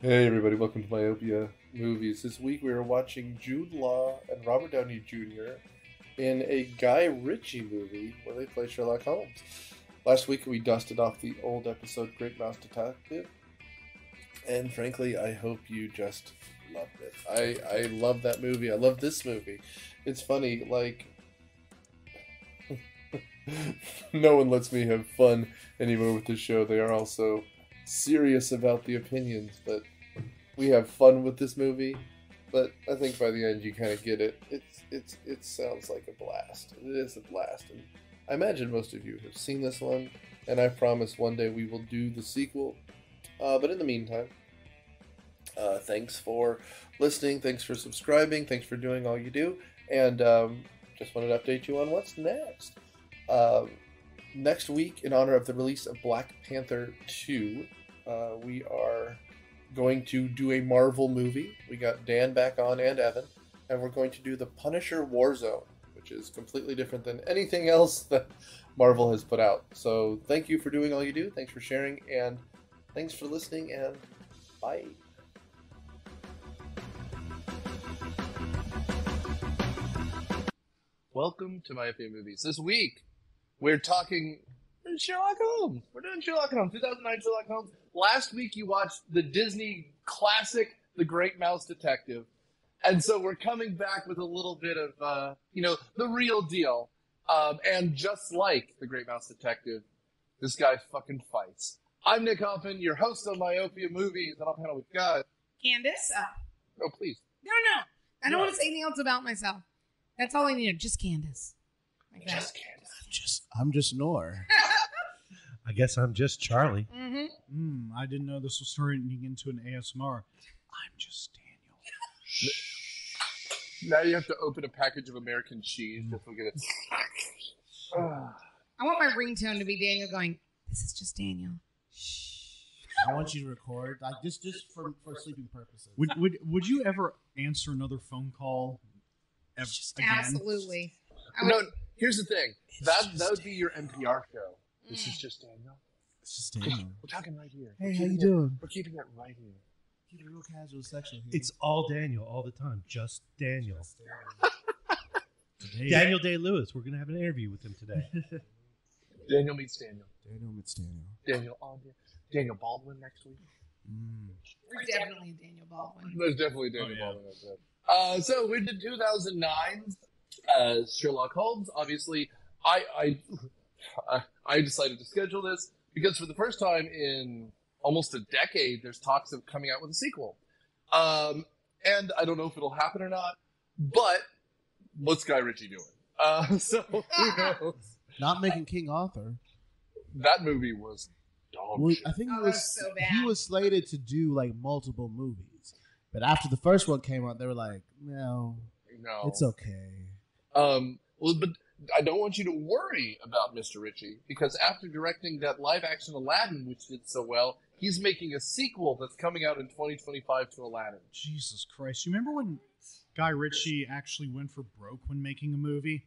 Hey everybody, welcome to Myopia Movies. This week we are watching Jude Law and Robert Downey Jr. in a Guy Ritchie movie where they play Sherlock Holmes. Last week we dusted off the old episode Great Mouse Detective, and frankly I hope you just loved it. I love that movie. I love this movie. It's funny, like, no one lets me have fun anymore with this show. They are also serious about the opinions, but we have fun with this movie. But I think by the end you kind of get it. It sounds like a blast. It is a blast, and I imagine most of you have seen this one. And I promise one day we will do the sequel. But in the meantime, thanks for listening. Thanks for subscribing. Thanks for doing all you do. And just wanted to update you on what's next. Next week, in honor of the release of Black Panther 2, we are going to do a Marvel movie. We got Dan back on and Evan, and we're going to do the Punisher Warzone, which is completely different than anything else that Marvel has put out. So thank you for doing all you do. Thanks for sharing, and thanks for listening, and bye. Welcome to Myopia Movies. This week, we're talking Sherlock Holmes. We're doing Sherlock Holmes, 2009 Sherlock Holmes. Last week, you watched the Disney classic, The Great Mouse Detective. And so we're coming back with a little bit of, the real deal. And just like The Great Mouse Detective, this guy fucking fights. I'm Nick Hoffman, your host of Myopia Movies. And on panel we've got Candace. Oh, please. No. I don't want to say anything else about myself. That's all I need. Just Candace. Like that. Just Candace. I'm just Nor. I guess I'm just Charlie. Mm-hmm. I didn't know this was turning into an ASMR. I'm just Daniel. Now you have to open a package of American cheese just to get it. I want my ringtone to be Daniel going, this is just Daniel. I want you to record, like just for sleeping purposes. Would you ever answer another phone call? Again? Absolutely. No, here's the thing. That would be your NPR show. This is just Daniel. It's just Daniel. We're talking right here. Hey, how you doing? We're keeping it right here. Keep it real casual section here. It's all Daniel all the time. Just Daniel. Today, Daniel Day-Lewis. We're going to have an interview with him today. Daniel meets Daniel. Daniel meets Daniel. Daniel on here. Daniel Baldwin next week. There's definitely a Daniel Baldwin. There's definitely Daniel Baldwin. So we did 2009 Sherlock Holmes. Obviously, I decided to schedule this because for the first time in almost a decade, there's talks of coming out with a sequel. And I don't know if it'll happen or not, but what's Guy Ritchie doing? So who knows? Not making King Arthur. That movie was dog Well, shit. I think Oh, that was so bad. he was slated to do like multiple movies, but after the first one came out, they were like, "No, it's okay." But I don't want you to worry about Mr. Ritchie because after directing that live-action Aladdin, which did so well, he's making a sequel that's coming out in 2025 to Aladdin. Jesus Christ. You remember when Guy Ritchie actually went for broke when making a movie?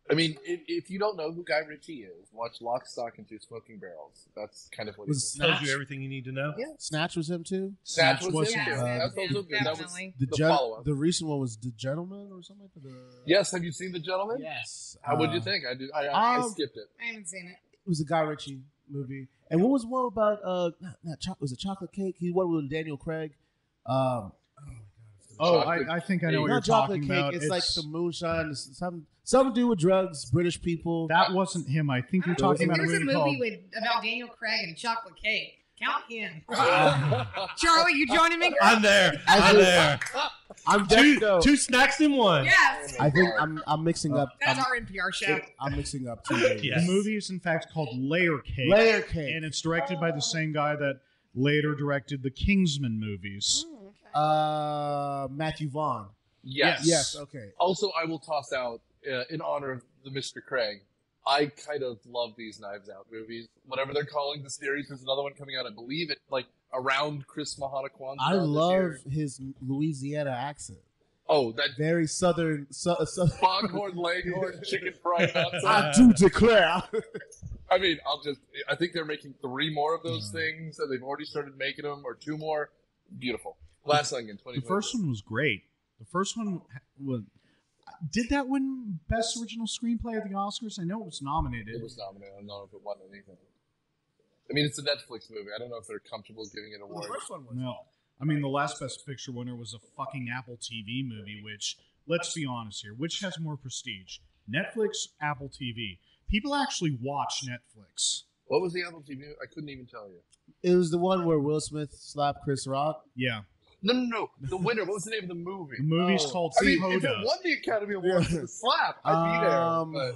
I mean, if you don't know who Guy Ritchie is, watch Lock, Stock, and Two Smoking Barrels. That's kind of what Was he Tells you everything you need to know. Yeah. Snatch was him too. Snatch was wasn't him. bad. That's also good. That was Definitely. the follow-up. The recent one was The Gentleman or something like that. Yes, have you seen The Gentleman? Yes. How would you think? I skipped it. I haven't seen it. It was a Guy Ritchie movie. And what was the one about? Was it Chocolate Cake? He won with Daniel Craig. I think I know what you're Not chocolate talking cake. about. It's like some moonshine. Something to do with drugs. British people. That wasn't him. I think you're talking about a There's movie a called... movie about Daniel Craig and chocolate cake. Count him. Charlie, you joining me? I'm there. I'm there. I'm Two snacks in one. Yes. I think I'm mixing up. That's our NPR show. I'm mixing up two movies. Yes. The movie is in fact called Layer Cake. Layer Cake. And it's directed by the same guy that later directed the Kingsman movies. Matthew Vaughn. Yes. Okay. Also, I will toss out, in honor of the Mr. Craig, I kind of love these Knives Out movies. Whatever they're calling the series, there's another one coming out, I believe, around Chris Mahana Kwanzaa. I love his Louisiana accent. Oh, that Very southern. foghorn leghorn chicken fried nuts. I do declare. I mean, I think they're making 3 more of those things, and they've already started making them, or 2 more. Beautiful. Glass Onion, 2020. The first one was great. The first one was. Did that win Best Original Screenplay at the Oscars? I know it was nominated. It was nominated. I don't know if it won anything. I mean, it's a Netflix movie. I don't know if they're comfortable giving it awards. The first one was. No. I mean, the last Best Picture winner was a fucking Apple TV movie, which, let's be honest here, which has more prestige? Netflix, Apple TV. People actually watch Netflix. What was the Apple TV? I couldn't even tell you. It was the one where Will Smith slapped Chris Rock. Yeah. No. The winner. What was the name of the movie? The movie's called I mean, Coda. if it won the Academy Award for the slap, I'd be there. But...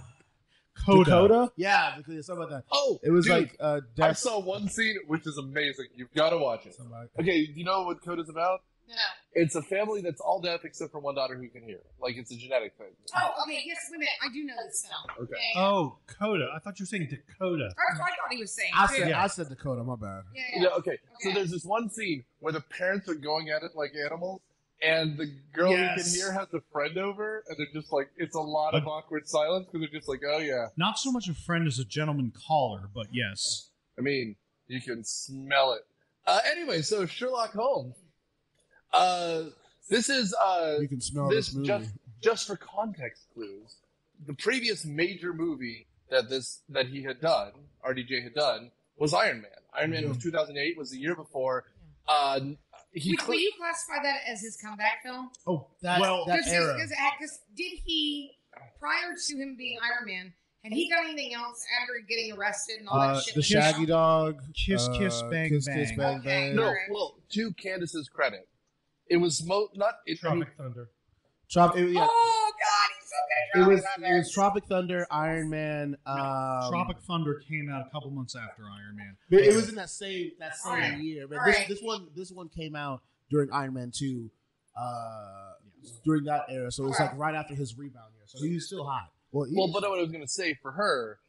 Coda? Yeah, something like that. Oh, it was dude, like I saw one scene which is amazing. You've got to watch it. Okay, do you know what Coda's about? No. It's a family that's all deaf except for one daughter who can hear. Like, it's a genetic thing. Oh, okay. Yes, wait a minute. I do know this film. Okay. Yeah. Oh, Coda. I thought you were saying Dakota. That's what I thought he was saying. I said Dakota. My bad. Yeah. Okay, so there's this one scene where the parents are going at it like animals, and the girl who can hear has a friend over, and they're just like, it's a lot of awkward silence because they're just like, oh yeah. Not so much a friend as a gentleman caller, but yes. I mean, you can smell it. Anyway, so Sherlock Holmes. This is You can smell this movie. Just for context clues. The previous major movie that he had done, RDJ had done, was Iron Man. Iron Man was 2008. Was the year before. Will you classify that as his comeback film? Oh, that era. Because did he, prior to him being Iron Man, had he done anything else after getting arrested and all that shit? The Shaggy Dog. Kiss, Kiss, Bang, Kiss, Bang. Kiss, Bang, Okay. Bang. No, Alright. well, to Candace's credit, it was Tropic Thunder. Oh, God, he's so good at It was Tropic Thunder, Iron Man. Tropic Thunder came out a couple months after Iron Man. But it was in that same Alright. year. But Alright. this one came out during Iron Man 2, during that era. So it was like right after his rebound year. So he was still hot. But what I was going to say for her,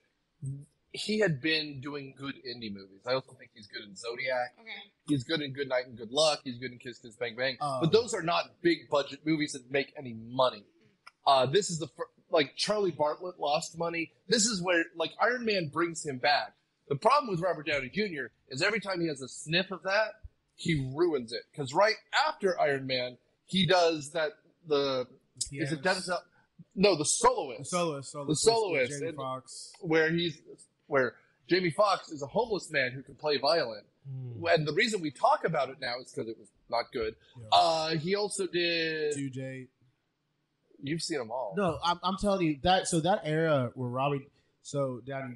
he had been doing good indie movies. I also think he's good in Zodiac. Okay. He's good in Good Night and Good Luck. He's good in Kiss Kiss Bang Bang. But those are not big budget movies that make any money. This is like Charlie Bartlett lost money. This is where like Iron Man brings him back. The problem with Robert Downey Jr. is every time he has a sniff of that, he ruins it. Because right after Iron Man, he does that the Soloist. The Soloist. Jamie Foxx. Where Jamie Foxx is a homeless man who can play violin. And the reason we talk about it now is because it was not good. Yeah. He also did... 2J. You've seen them all. No, I'm telling you that. So that era where Downey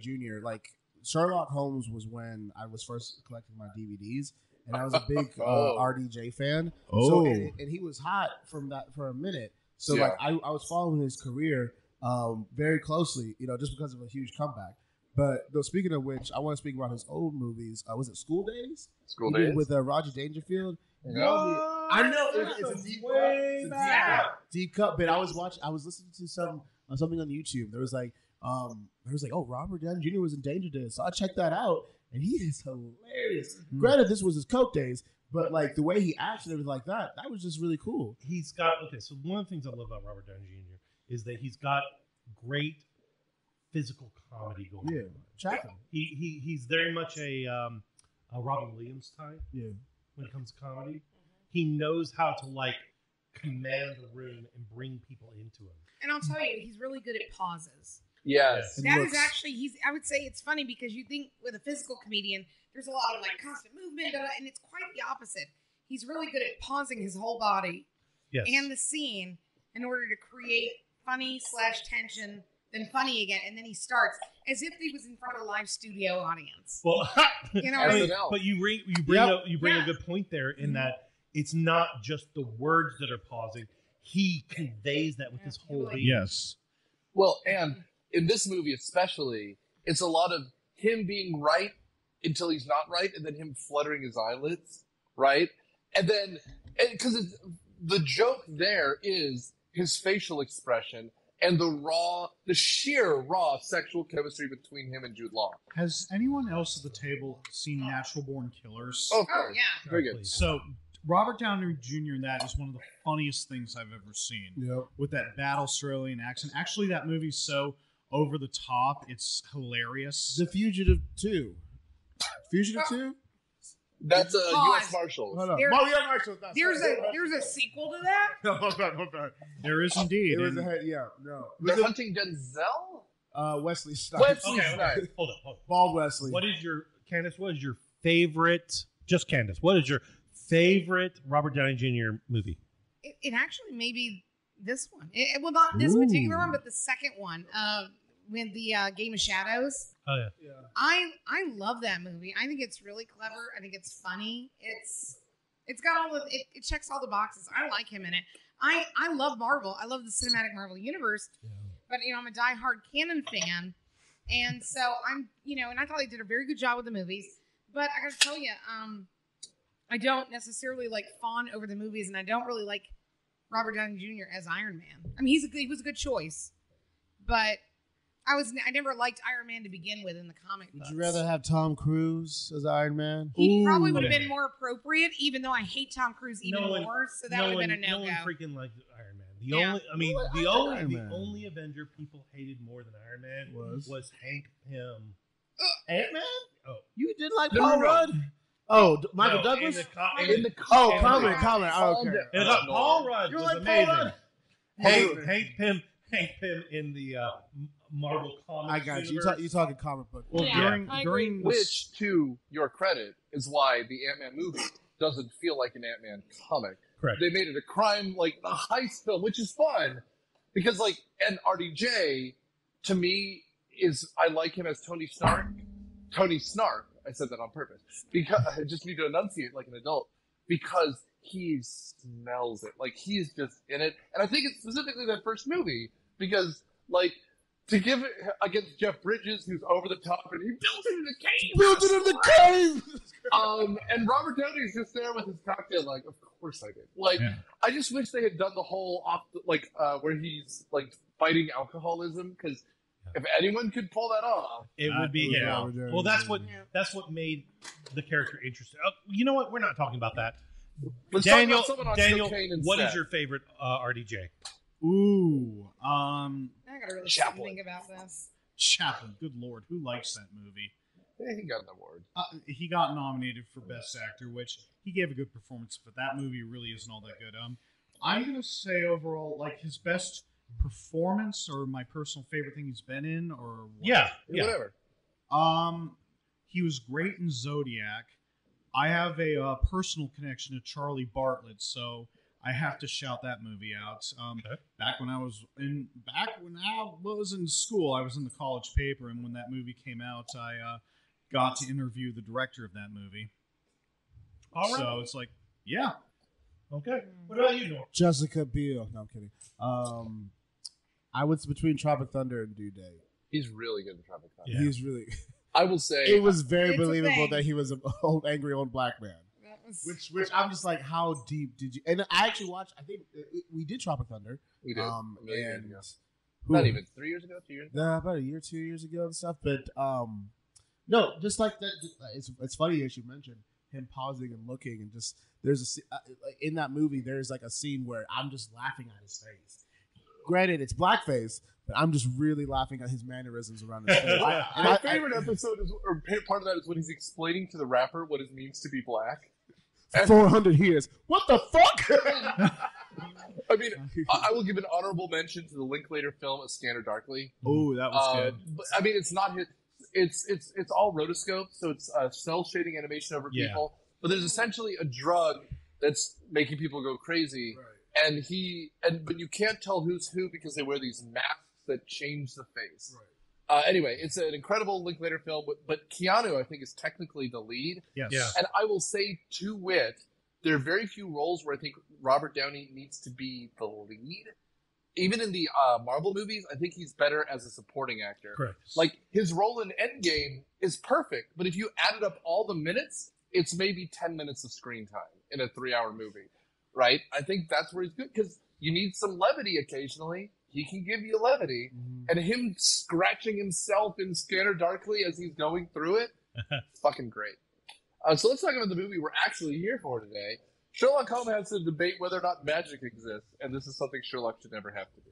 Jr. like Sherlock Holmes was when I was first collecting my DVDs, and I was a big RDJ fan. So and he was hot from that for a minute. So like I was following his career very closely, just because of a huge comeback. But though, speaking of which, I want to speak about his old movies. Was it School Days? School Days with Roger Dangerfield. I know it's a deep cut. But I was listening to something on YouTube. There was like, oh, Robert Downey Jr. was in Danger Days, so I checked that out, and he is hilarious. Granted, this was his coke days, but like the way he acted and everything like that was just really cool. He's got so one of the things I love about Robert Downey Jr. is that he's got great physical comedy going. Yeah, check him. He's very much a Robin Williams type. Yeah. When it comes to comedy, he knows how to like command the room and bring people into him. And I'll tell you, he's really good at pauses. Yes. That is actually, I would say it's funny because you think with a physical comedian, there's a lot of like constant movement, and it's quite the opposite. He's really good at pausing his whole body and the scene in order to create funny / tension, then funny again, and then he starts as if he was in front of a live studio audience. Well, but you bring a good point there in that it's not just the words that are pausing. He conveys that with his whole being. Yes. Well, and in this movie especially, it's a lot of him being right until he's not right, and then him fluttering his eyelids, right? And then, because the joke there is his facial expression and the sheer raw sexual chemistry between him and Jude Law. Has anyone else at the table seen Natural Born Killers? Oh, yeah. Very good. So, Robert Downey Jr. in that is one of the funniest things I've ever seen. Yep. With that bad Australian accent. Actually, that movie's so over the top, it's hilarious. The Fugitive 2. Fugitive 2? That's a Pause. U.S. Marshals. Hold on. There- Oh, yeah, Marshall. There's a sequel to that. No, hold on. There is indeed. It was and- They're hunting Denzel? Wesley Snipes. Wesley Okay, Snipes. hold on. Bald Wesley. Candace, what is your favorite, just Candace, what is your favorite Robert Downey Jr. movie? It actually may be this one. Well, not this particular one, but the second one. With the Game of Shadows. Oh, yeah. Yeah. I love that movie. I think it's really clever. I think it's funny. It's got all the it checks all the boxes. I like him in it. I love Marvel. I love the cinematic Marvel universe. Yeah. But I'm a diehard canon fan, and so I'm and I thought they did a very good job with the movies. But I gotta tell you, I don't necessarily fawn over the movies, and I don't really like Robert Downey Jr. as Iron Man. I mean, he was a good choice, but I never liked Iron Man to begin with in the comic books. Would you rather have Tom Cruise as Iron Man? He probably would have been more appropriate, even though I hate Tom Cruise even more. So that would have been a no-go. No one freaking liked Iron Man. Man. The only Avenger people hated more than Iron Man was Hank Pym. Ant-Man? Oh, You didn't like Paul Rudd? Oh, Michael Douglas? In the comment. Oh, okay. Paul Rudd You was like amazing. Paul Rudd? Hank Pym in the Marvel comics. I got you. universe. You talking comic book? Well, Yeah, during Which, to your credit, is why the Ant-Man movie doesn't feel like an Ant-Man comic. Correct. They made it a crime, a heist film, which is fun. Because, and RDJ, to me, I like him as Tony Stark. Tony Snark. I said that on purpose. Because I just need to enunciate like an adult. Because he smells it. He's just in it. And I think it's specifically that first movie. Because, to give it against Jeff Bridges, who's over the top, and he built it in a cave. Built it in the cave! And Robert Downey's just there with his cocktail, of course I did. I just wish they had done the whole, where he's, fighting alcoholism, because if anyone could pull that off, It would be Robert Downey Well, that's Jr. what made the character interesting. You know what? We're not talking about that. let's Daniel, talk about someone on Daniel, cocaine what instead. is your favorite RDJ? Ooh, I gotta really sit and Chaplin. think about this. Chaplin. Good Lord, who likes that movie? Yeah, he got an award. He got nominated for Best Actor, which he gave a good performance, but that movie really isn't all that good. I'm gonna say overall, his best performance or my personal favorite thing he's been in, or what? Yeah. Whatever. He was great in Zodiac. I have a personal connection to Charlie Bartlett, so I have to shout that movie out. Back when I was in school, I was in the college paper, and when that movie came out, I got to interview the director of that movie. All right. So it's yeah. Okay. What about you, Norm? Jessica Biel. No, I'm kidding. I was between Tropic Thunder and Due Date. He's really good in Tropic Thunder. Yeah. He's really... I will say... It was very It's a believable thing. that he was an angry old black man. That was Which I'm just how deep did you... And I actually watched, I think we did Tropic Thunder. We did. A million years and ago. Not even 3 years ago, 2 years ago. Nah, about a year, 2 years ago and stuff. But no, just like that. It's funny as you mentioned him pausing and looking, and just there's in that movie there's a scene where I'm just laughing at his face. Granted, it's blackface, but I'm just really laughing at his mannerisms around his face. My favorite episode is, or part of that is when he's explaining to the rapper what it means to be black. 400 years. What the fuck? I mean, I will give an honorable mention to the Linklater film A Scanner Darkly. Oh, that was good. But, I mean, it's not his. It's all rotoscope, so it's cell shading animation over people. But there's essentially a drug that's making people go crazy, and but you can't tell who's who because they wear these masks that change the face. Anyway, it's an incredible Linklater film, but Keanu, I think, is technically the lead. Yes. Yeah. And I will say, to wit, there are very few roles where I think Robert Downey needs to be the lead. Even in the Marvel movies, I think he's better as a supporting actor. Correct. His role in Endgame is perfect, but if you added up all the minutes, it's maybe 10 minutes of screen time in a 3-hour movie, right? I think that's where he's good, because you need some levity occasionally. He can give you levity. And him scratching himself in Scanner Darkly as he's going through it, fucking great. So let's talk about the movie we're actually here for today, Sherlock Holmes has to debate whether or not magic exists, and this is something Sherlock should never have to do.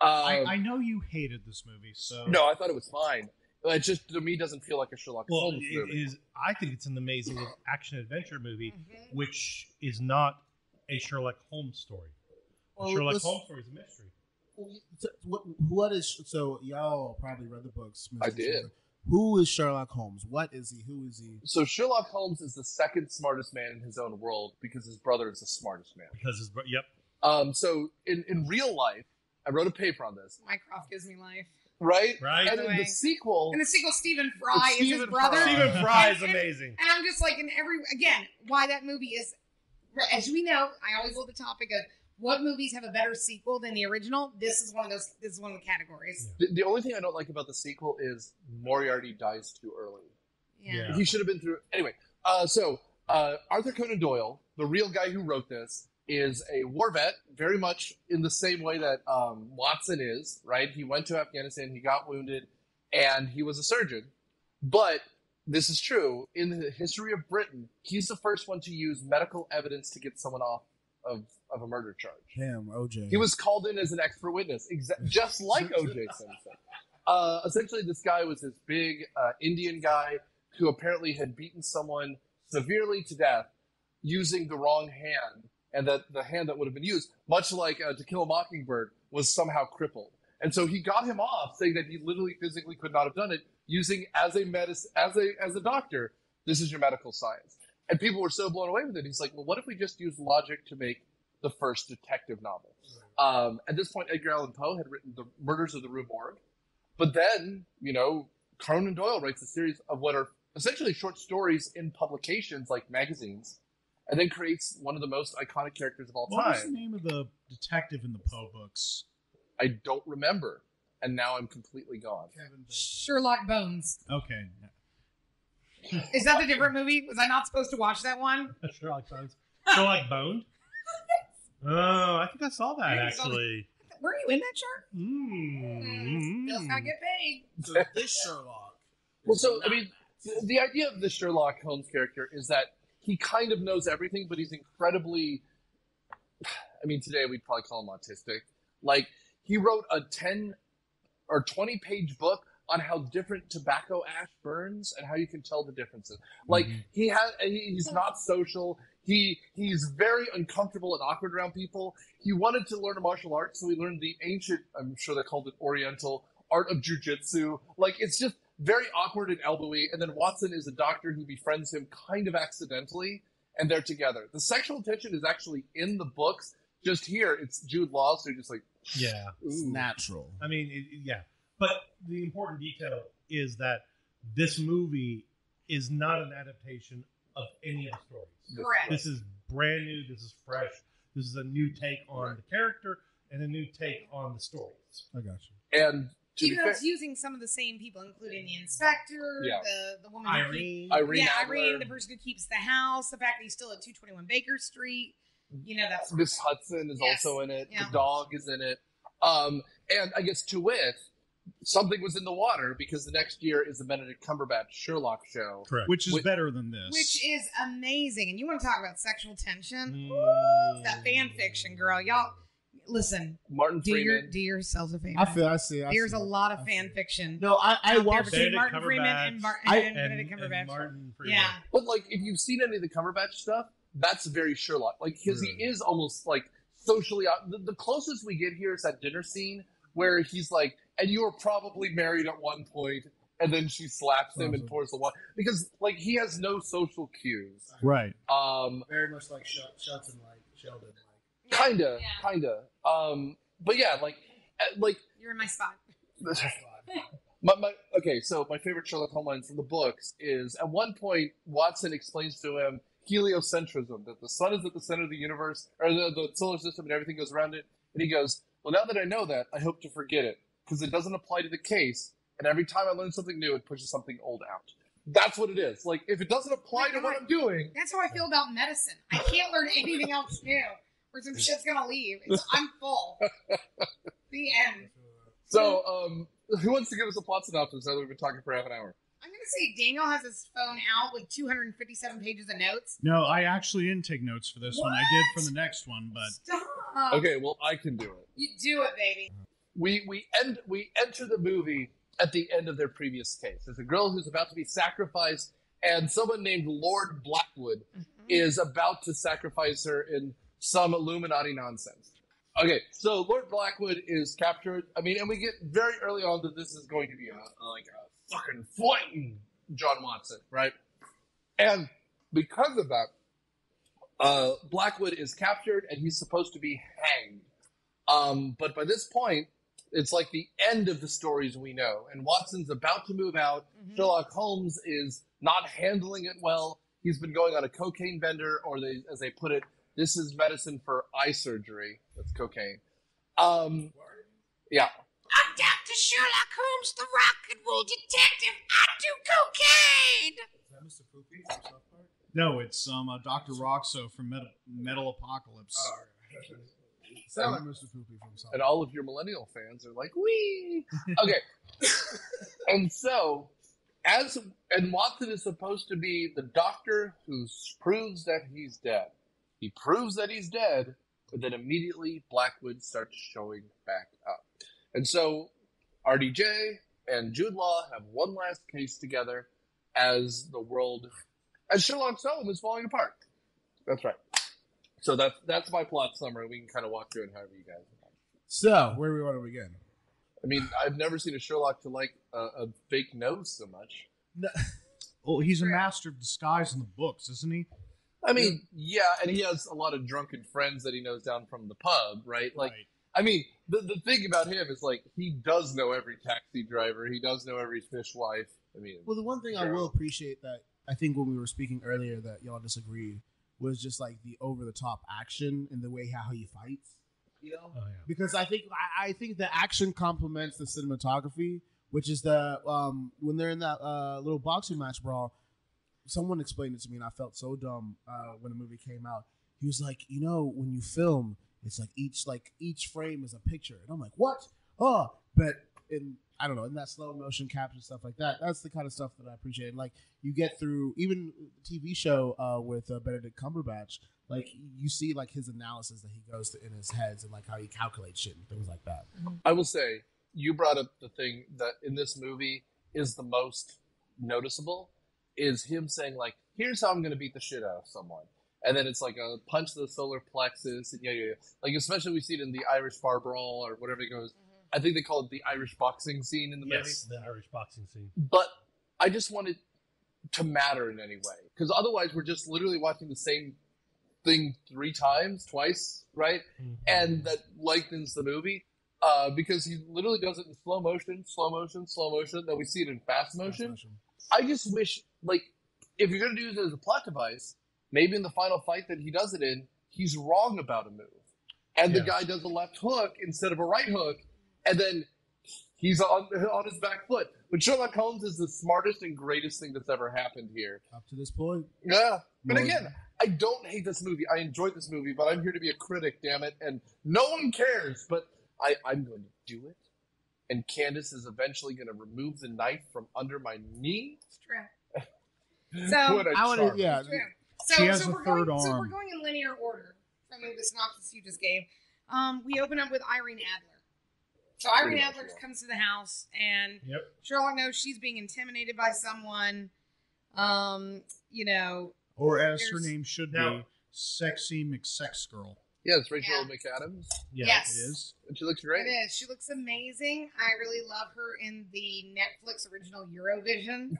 I know you hated this movie, so No, I thought it was fine. It just, to me, doesn't feel like a Sherlock Well, Holmes it movie. is. I think it's an amazing action-adventure movie, which is not a Sherlock Holmes story. Well, Sherlock let's- Holmes story is a mystery. What is so? Y'all probably read the books. I did. Who is Sherlock Holmes? What is he? Who is he? So Sherlock Holmes is the second smartest man in his own world because his brother is the smartest man. Because his yep. So in real life, I wrote a paper on this. Mycroft gives me life. Right? Right. And in the sequel... In the sequel, Stephen Fry It's is his Stephen brother. Fry. Stephen Fry is And- amazing. And I'm just like, why that movie is, as we know, I always love the topic of what movies have a better sequel than the original. This is one of those. This is one of the categories. The only thing I don't like about the sequel is Moriarty dies too early. Yeah. He should have been through... Anyway, Arthur Conan Doyle, the real guy who wrote this, is a war vet, very much in the same way that Watson is, right? He went to Afghanistan, he got wounded, and he was a surgeon. But this is true. In the history of Britain, he's the first one to use medical evidence to get someone off of a murder charge. Damn, OJ. He was called in as an expert witness, just like O.J. Simpson. Essentially, this guy was this big Indian guy who apparently had beaten someone severely to death using the wrong hand, and that the hand that would have been used, much like To Kill a Mockingbird, was somehow crippled. And so he got him off, saying that he literally physically could not have done it, using as a doctor, this is your medical science. And people were so blown away with it. He's like, well, what if we just use logic to make the first detective novel? At this point, Edgar Allan Poe had written The Murders of the Rue Morgue. But then, Conan Doyle writes a series of what are essentially short stories in publications like magazines, and then creates one of the most iconic characters of all what was the time. name of the detective in the Poe books? I don't remember, and now I'm completely gone. Sherlock Bones. Okay. Is that the different movie? Was I not supposed to watch that one? Sherlock Holmes. Sherlock Boned. Oh, I think I saw that You saw actually. Were you in that chart? Mm. Bill's gotta get paid. So this Sherlock. Well, so, I mean, the idea of the Sherlock Holmes character is that he kind of knows everything, but he's incredibly... I mean, today we'd probably call him autistic. Like, he wrote a 10 or 20-page book on how different tobacco ash burns and how you can tell the differences. Like, he's not social. He's very uncomfortable and awkward around people. He wanted to learn a martial art, so he learned the ancient, I'm sure they called it Oriental, art of jujitsu. Like, it's just very awkward and elbowy. And then Watson is a doctor who befriends him kind of accidentally, and they're together. The sexual tension is actually in the books. Just here, it's Jude Law, so you're just like, Yeah. It's natural. I mean, yeah. But the important detail is that this movie is not an adaptation of any of the stories. Correct. This is brand new. This is fresh. This is a new take on the character and a new take on the stories. I got you. and to be Even though fair, it's using some of the same people, including the inspector, Yeah. the woman who Irene. Irene, Irene, Adler, the person who keeps the house, the fact that he's still at 221 Baker Street, that's Miss Hudson is Yes. also in it. Yeah. The dog is in it. And I guess to wit, something was in the water because the next year is the Benedict Cumberbatch Sherlock show. Correct. Which is Wait- better than this. which is amazing. And you want to talk about sexual tension? Mm. That fan fiction, girl. Y'all, listen. Martin Do Freeman. yourselves a favor. I see. There's a lot of fan fiction. No, I out there watched between Benedict Martin Freeman and, Cumberbatch and Benedict Cumberbatch. Martin Freeman. Yeah. But like, if you've seen any of the Cumberbatch stuff, that's very Sherlock. Like, because he is almost like socially. The closest we get here is that dinner scene where he's like, "And you were probably married at one point," and then she slaps him and pours the water because like he has no social cues. right. very much like Sheldon. Kinda. But yeah, like You're in my spot. okay, so my favorite Sherlock Holmes line from the books is at one point Watson explains to him heliocentrism, that the sun is at the center of the universe, or the solar system and everything goes around it. And he goes, well, now that I know that, I hope to forget it, because it doesn't apply to the case, and every time I learn something new, it pushes something old out. That's what it is. Like, if it doesn't apply to what I'm doing... That's how I feel about medicine. I can't learn anything else new, or some shit's gonna leave. I'm full. The end. So, who wants to give us a plot synopsis now that we've been talking for half an hour? I'm going to say Daniel has his phone out with 257 pages of notes. No, I actually didn't take notes for this one. I did for the next one, but Stop. Okay, well, I can do it. You do it, baby. We enter the movie at the end of their previous case. There's a girl who's about to be sacrificed, and someone named Lord Blackwood is about to sacrifice her in some Illuminati nonsense. Okay, so Lord Blackwood is captured. I mean, and we get very early on that this is going to be a fucking fighting John Watson, right? And because of that, Blackwood is captured and he's supposed to be hanged. But by this point, it's like the end of the stories we know. And Watson's about to move out. Sherlock Holmes is not handling it well. He's been going on a cocaine bender, or as they put it, this is medicine for eye surgery. That's cocaine. Yeah. I'm Dr. Sherlock Holmes, the rock and roll detective. I do cocaine. Is that Mr. Poopy from South Park? no, it's Dr. Roxo from Metal Apocalypse. Sound like Mr. Poopy from South Park. And all of your millennial fans are like, wee! Okay. And so, and Watson is supposed to be the doctor who proves that he's dead. He proves that he's dead, but then immediately Blackwood starts showing back up. And so RDJ and Jude Law have one last case together as Sherlock Holmes is falling apart. That's right. So that's my plot summary. We can kind of walk through it however you guys want. So, where do we want to begin? I mean, I've never seen a Sherlock to like a fake nose so much. No. Well, he's a master of disguise in the books, isn't he? I mean, yeah, and he has a lot of drunken friends that he knows down from the pub, right? Like, Right. I mean, the thing about him is, like, he does know every taxi driver. He does know every fishwife. I mean, Well, the one thing I will appreciate that I think when we were speaking earlier that y'all disagreed was just like the over the top action and the way how he fights. You know, because I think the action complements the cinematography, which is the when they're in that little boxing match brawl. Someone explained it to me, and I felt so dumb when the movie came out. He was like, you know, when you film, it's like each frame is a picture, and I'm like, what? Oh, but I don't know, in that slow motion capture stuff like that, that's the kind of stuff that I appreciate. And like you get through even the TV show with Benedict Cumberbatch, like you see like his analysis that he goes to in his heads and like how he calculates shit and things like that. I will say, you brought up the thing that in this movie is the most noticeable, is him saying, like, here's how I'm going to beat the shit out of someone. And then it's like a punch to the solar plexus. And yeah. Like, especially we see it in the Irish bar brawl or whatever it goes. I think they call it the Irish boxing scene in the movie. Yes, the Irish boxing scene. But I just want it to matter in any way. Because otherwise we're just literally watching the same thing twice, right? Mm-hmm. And that lengthens the movie. Because he literally does it in slow motion. Then we see it in fast motion. I just wish, like, if you're going to use it as a plot device, maybe in the final fight that he does it in, he's wrong about a move. And the guy does a left hook instead of a right hook, and then he's on his back foot. But Sherlock Holmes is the smartest and greatest thing that's ever happened here. Up to this point. Yeah. But again, I don't hate this movie. I enjoyed this movie, but I'm here to be a critic, damn it. And no one cares, but I'm going to do it. And Candace is eventually going to remove the knife from under my knee. It's true. So what a charm. It's true. She has a third arm. So we're going in linear order from the synopsis you just gave. We open up with Irene Adler. So Irene Adler comes to the house, and Sherlock knows she's being intimidated by someone. You know, or as her name should be, Sexy McSex Girl. Yeah, it's Rachel McAdams. Yes, it is. And she looks great. It is. She looks amazing. I really love her in the Netflix original Eurovision.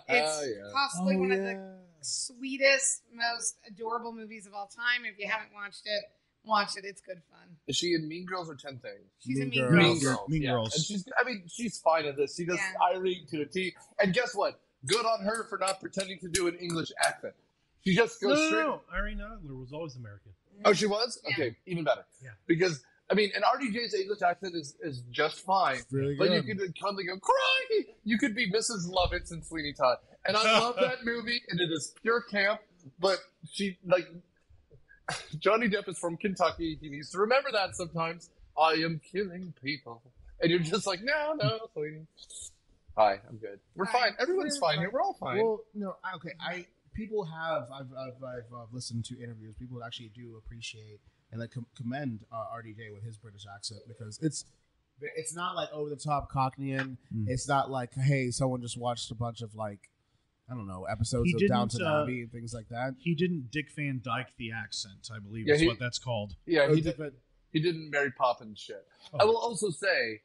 It's possibly one of the sweetest, most adorable movies of all time. If you haven't watched it, watch it. It's good fun. Is she in Mean Girls or 10 Things? She's in Mean Girls. Mean Girls. And she's fine at this. She does Irene to a T. And guess what? Good on her for not pretending to do an English accent. She just goes straight. No. Irene Adler was always American. Oh, she was? Yeah. Okay, even better. Yeah. Because, I mean, and RDJ's English accent is just fine. Really but good. you could come and go, cry! You could be Mrs. Lovitz in Sweeney Todd. And I love that movie, and it is pure camp, but she, like, Johnny Depp is from Kentucky. He needs to remember that sometimes. I am killing people. And you're just like, no, sweetie. Hi, I'm good. We're fine. Everyone's fine here. We're all fine. Well, no, okay. People have I've listened to interviews. People actually do appreciate and like commend RDJ with his British accent because it's not like over the top Cockneyan. It's not like, hey, someone just watched a bunch of like, I don't know, episodes of Downton Abbey and things like that. He didn't Dick Van Dyke the accent, I believe what that's called. Yeah, he didn't Mary Poppins shit. Oh. I will also say,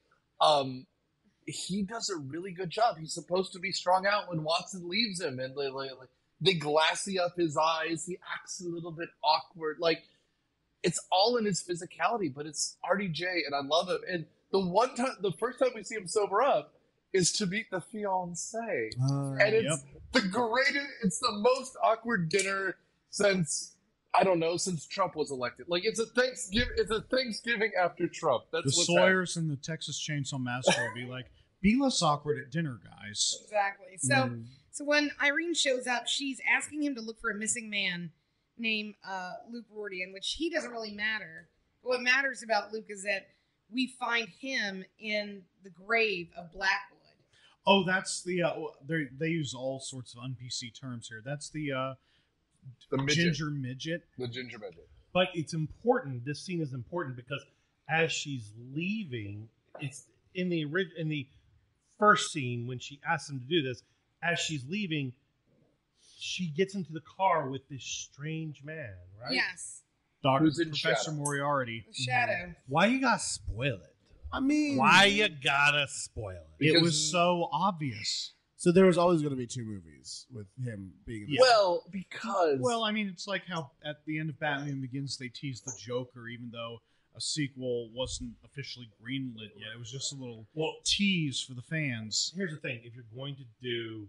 he does a really good job. He's supposed to be strung out when Watson leaves him, and they glassy up his eyes. He acts a little bit awkward. Like, it's all in his physicality, but it's RDJ, and I love him. And the first time we see him sober up is to meet the fiancée. And it's the greatest, it's the most awkward dinner since Trump was elected. Like, it's a Thanksgiving after Trump. That's the Sawyers and the Texas Chainsaw Massacre will be like, be less awkward at dinner, guys. Exactly. So when Irene shows up, she's asking him to look for a missing man named Luke Rordian, which he doesn't really matter. What matters about Luke is that we find him in the grave of Blackwood. Oh, that's the they use all sorts of un-PC terms here. That's the ginger midget. The ginger midget. But it's important. This scene is important because as she's leaving, it's in the first scene when she asks him to do this. As she's leaving, she gets into the car with this strange man, right? Yes. Professor Moriarty. Shadow. Why you gotta spoil it? I mean, why you gotta spoil it? Because it was so obvious. So there was always going to be two movies with him being in the Well, I mean, it's like how at the end of Batman Begins they teased the Joker, even though a sequel wasn't officially greenlit yet. It was just a little tease for the fans. Here's the thing. If you're going to do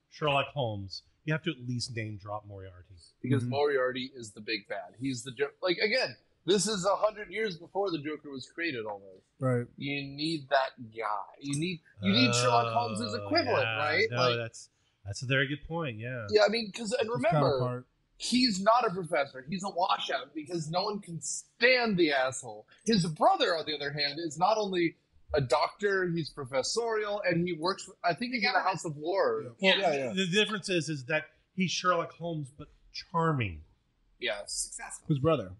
Sherlock Holmes, you have to at least name drop Moriarty. Because Moriarty is the big bad. He's the Joker. Like, again, this is 100 years before the Joker was created almost. Right. You need that guy. You need Sherlock Holmes' equivalent, right? No, that's a very good point, yeah. Yeah, I mean, and remember, he's not a professor. He's a washout because no one can stand the asshole. His brother, on the other hand, is not only a doctor, he's professorial, and he works, I think he's in the House of Lords. Yeah. The difference is that he's Sherlock Holmes, but charming. Yes. Successful. His brother.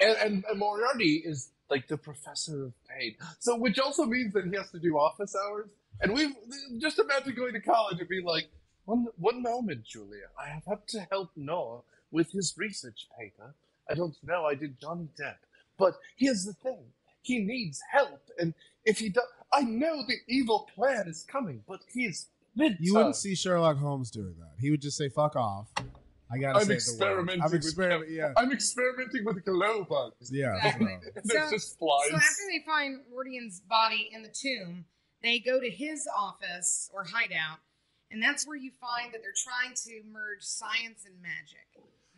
And Moriarty is like the professor of pain. So, which also means that he has to do office hours. And we've just imagine going to college and being like, one moment, Julia. I have to help Noah with his research paper. I don't know. I did Johnny Depp. But here's the thing. He needs help. And if he does, I know the evil plan is coming, but he's midterm. You wouldn't see Sherlock Holmes doing that. He would just say, fuck off. I gotta I'm experimenting with glow bugs. Yeah. Exactly. There's just flies. So after they find Rordian's body in the tomb, they go to his office or hideout, and that's where you find that they're trying to merge science and magic.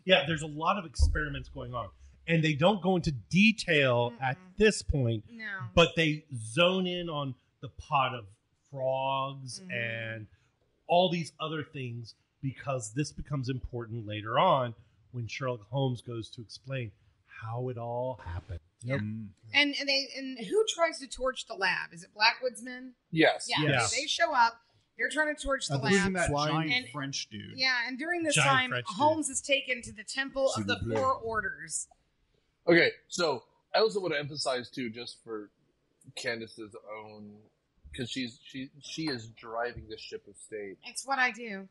Yeah, there's a lot of experiments going on. And they don't go into detail at this point. No. But they zone in on the pot of frogs and all these other things because this becomes important later on when Sherlock Holmes goes to explain how it all happened. Yeah. And who tries to torch the lab? Is it Blackwood's men? Yes. Yeah. Yes. They show up. They're trying to torch the lab. That giant French dude. Yeah, and during this time, Holmes is taken to the Temple of the Four Orders. Okay, so I also want to emphasize too, just for Candace's own, because she is driving the ship of state. It's what I do.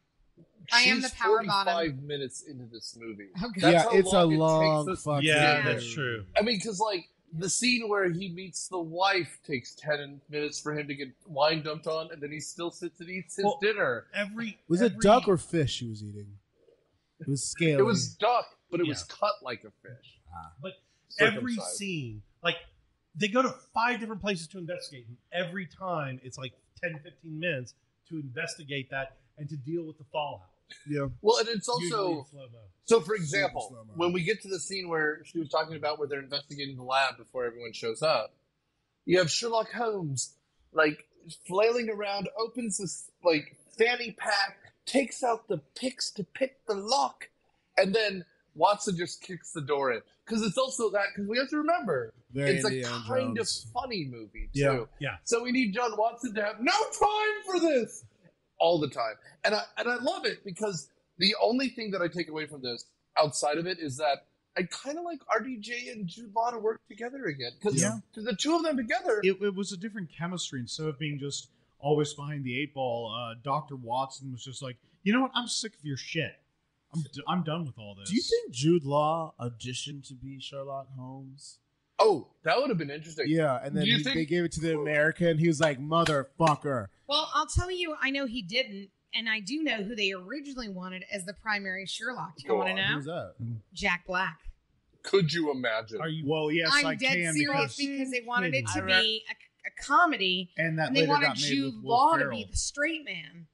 I am the power bottom. 45 minutes into this movie. Okay. That's it's a long fucking. Yeah, that's true. I mean, because like the scene where he meets the wife takes 10 minutes for him to get wine dumped on, and then he still sits and eats his dinner. Was it duck or fish he was eating? It was scaly. It was duck, but it was cut like a fish. But every scene, like, they go to 5 different places to investigate, and every time it's like 10, 15 minutes to investigate that and to deal with the fallout. Yeah. Well, and it's also... So, for example, when we get to the scene where she was talking about where they're investigating the lab before everyone shows up, you have Sherlock Holmes, like, flailing around, opens this, like, fanny pack, takes out the picks to pick the lock, and then Watson just kicks the door in. because it's also that, because we have to remember, Very it's a Indiana kind Jones. of funny movie, too. Yeah. So we need John Watson to have no time for this all the time. And I love it, because the only thing that I take away from this, outside of it, is that I kind of like RDJ and Jude Law to work together again. Because the two of them together... It was a different chemistry. Instead of being just always behind the eight ball, Dr. Watson was just like, you know what? I'm sick of your shit. I'm done with all this. Do you think Jude Law auditioned to be Sherlock Holmes? Oh, that would have been interesting. Yeah, and then they gave it to the American. He was like, motherfucker. Well, I'll tell you, I know he didn't, and I do know who they originally wanted as the primary Sherlock. Do you want to know? Who's that? Jack Black. Could you imagine? Well, yes, I I'm dead can, serious because they wanted it to be a comedy, and that and they later wanted got made Jude with Will Law to Ferrell. be the straight man,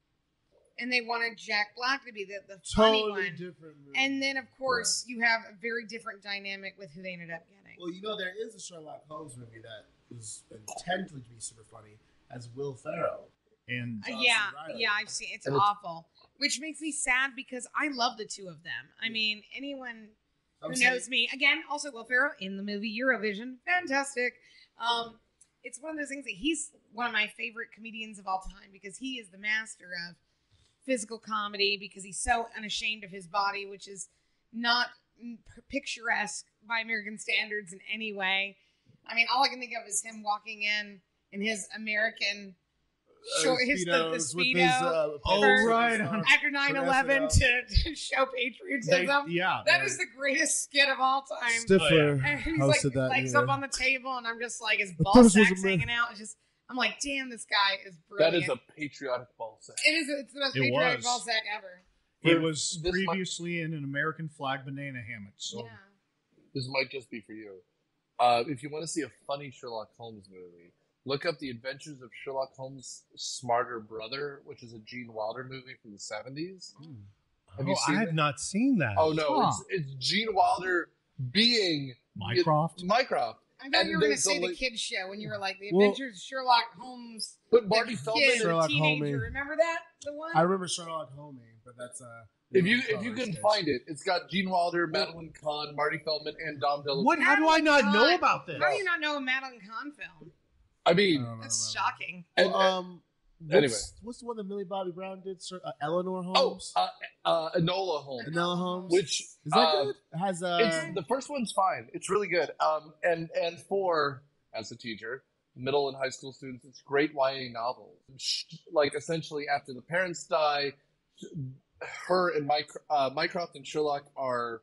and they wanted Jack Black to be the funny Totally one. different movie. And then, of course, you have a very different dynamic with who they ended up getting. Well, you know, there is a Sherlock Holmes movie that is intended to be super funny as Will Ferrell. And Yeah, I've seen it's awful, which makes me sad because I love the two of them. I mean, anyone who knows me, again, also Will Ferrell in the movie Eurovision, fantastic. It's one of those things that he's one of my favorite comedians of all time because he is the master of physical comedy because he's so unashamed of his body, which is not picturesque by American standards in any way. I mean, all I can think of is him walking in his American short, the Speedo. After 9/11 to show patriotism. That is the greatest skit of all time. Stifler and he's hosted that legs year. up on the table, and I'm just like, his ball sack's hanging out. It's just, I'm like, damn, this guy is brilliant. That is a patriotic ball sack. It's the most patriotic ball sack ever. It was previously in an American flag banana hammock. So this might just be for you. If you want to see a funny Sherlock Holmes movie, look up The Adventures of Sherlock Holmes' Smarter Brother, which is a Gene Wilder movie from the 70s. Have you seen I have not seen that. Oh, no. It's Gene Wilder being Mycroft. I thought you were going to say the kids show when you were like, The Adventures of Sherlock Holmes. But Marty Feldman is a Sherlock teenager. Holmes. Remember that? The one? I remember Sherlock Holmes, but that's if you can find it, it's got Gene Wilder, Madeline Kahn, Marty Feldman, and Dom DeLuise. How do I not know about this? How do you not know a Madeline Kahn film? I mean, That's shocking. Anyway, what's the one that Millie Bobby Brown did? Eleanor Holmes. Enola Holmes. Enola Holmes. Which is that good? Has the first one's fine. It's really good. And for as a teacher, middle and high school students, it's great YA novel. Like essentially, after the parents die, her and Mycroft and Sherlock are,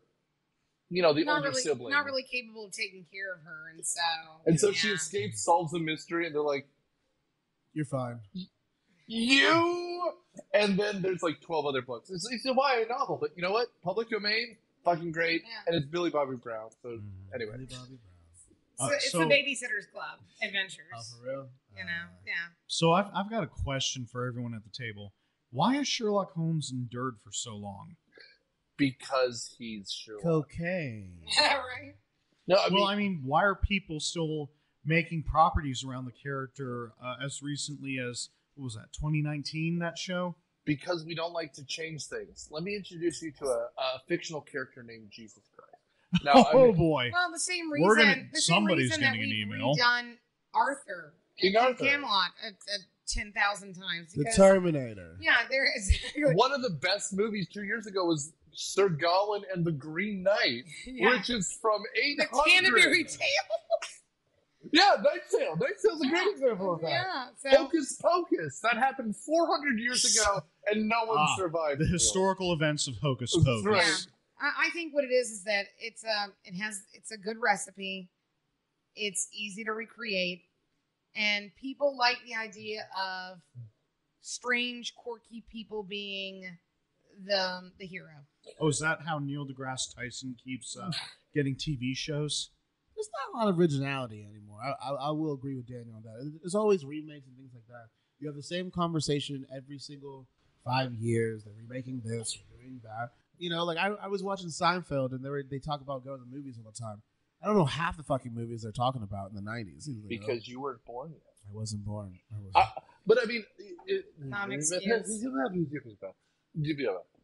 the older sibling. Not really capable of taking care of her, and so she escapes, solves a mystery, and they're like, "You're fine." You, and then there's like 12 other books. It's a YA novel, but you know what? Public domain, fucking great, and it's Billy Bobby Brown. So anyway, Billy Bobby Brown. It's the Babysitter's Club Adventures. Oh, for real? So I've got a question for everyone at the table. Why has Sherlock Holmes endured for so long? Because he's Sherlock. Cocaine. Yeah, right. No, I mean, why are people still making properties around the character as recently as, what was that, 2019, that show? Because we don't like to change things. Let me introduce you to a fictional character named Jesus Christ. Now, boy. Well, the same reason, somebody's that getting an we've email. redone Arthur. King Arthur. Camelot 10,000 times. The Terminator. Yeah, there is. One of the best movies 2 years ago was Sir Gawain and the Green Knight, which is from 800. The Canterbury Tale. Yeah, Knight's Tale. Knight's Tale's a great example of that. Yeah. So, Hocus Pocus. That happened 400 years ago, and no one survived. The historical events of Hocus Pocus. Right. Yeah. I think what it is that it's a good recipe. It's easy to recreate, and people like the idea of strange, quirky people being the hero. Oh, is that how Neil deGrasse Tyson keeps getting TV shows? There's not a lot of originality anymore. I will agree with Daniel on that. There's always remakes and things like that. You have the same conversation every single 5 years. They're remaking this, or doing that. Like I was watching Seinfeld, and they talk about going to the movies all the time. I don't know half the fucking movies they're talking about in the 90s. Because you weren't born yet. I wasn't born. But I mean,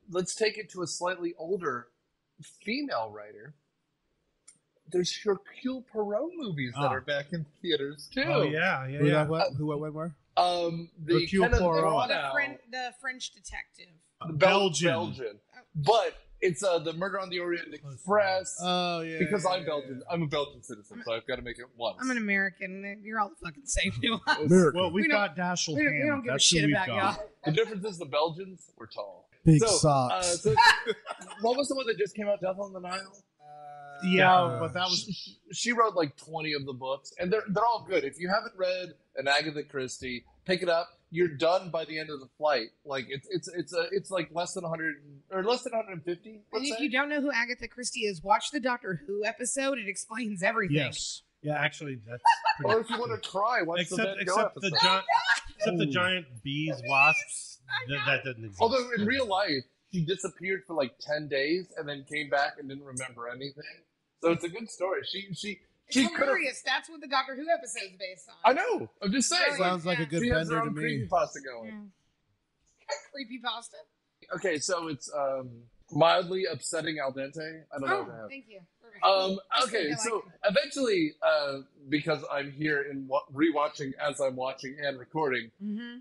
let's take it to a slightly older female writer. there's Hercule Poirot movies that are back in theaters too. Oh yeah. Who, what, where? The Hercule Kenneth Poirot. Branagh, The French detective. Belgian. But it's the Murder on the Orient Express. Oh yeah. Because I'm Belgian. I'm a Belgian citizen, so I've got to make it once. I'm an American. You're all the fucking same to us. Well, we've got Dashiell We Hammett. don't give a That's who shit we've about got. y'all. The difference is the Belgians were tall. Big socks. What was the one that just came out, Death on the Nile? Yeah, but that was She wrote like 20 of the books, and they're all good. If you haven't read an Agatha Christie, pick it up. You're done by the end of the flight. Like it's like less than 100 or less than 150. And Let's if say. you don't know who Agatha Christie is, watch the Doctor Who episode. It explains everything. yes. Yeah, actually, that's Or if you want to cry, watch the Van Gogh except episode. the giant bees, wasps. That doesn't exist. Although in real life, she disappeared for like 10 days and then came back and didn't remember anything. So it's a good story. She It's could have. hilarious. That's what the Doctor Who episode is based on. I know. I'm just saying. Sounds like a good she has her bender to own me. creepypasta going. Creepypasta. Okay, so it's mildly upsetting al dente. I don't know what to Oh, have. thank you. Perfect. Okay, I so like eventually, because I'm here and rewatching as I'm watching and recording,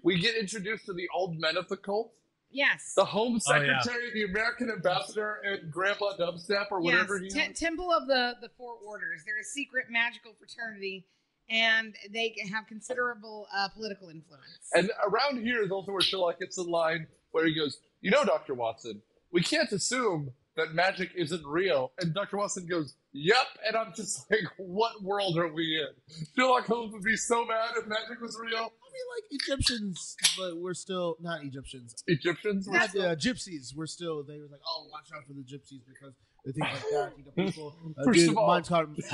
we get introduced to the old men of the cult. Yes. The Home Secretary, the American Ambassador, and Grandpa Dubstep, or whatever he is. Temple of the Four Orders. They're a secret magical fraternity, and they can have considerable political influence. And around here is also where Sherlock gets the line where he goes, "You know, Dr. Watson, we can't assume that magic isn't real." And Dr. Watson goes, "Yep." And I'm just like, what world are we in? Sherlock Holmes would be so mad if magic was real. I mean, like Egyptians, but we're still not Egyptians. Egyptians were Not gypsies. We're still. They were like, oh, watch out for the gypsies because they think like that. You know, people First of all, minds caught and things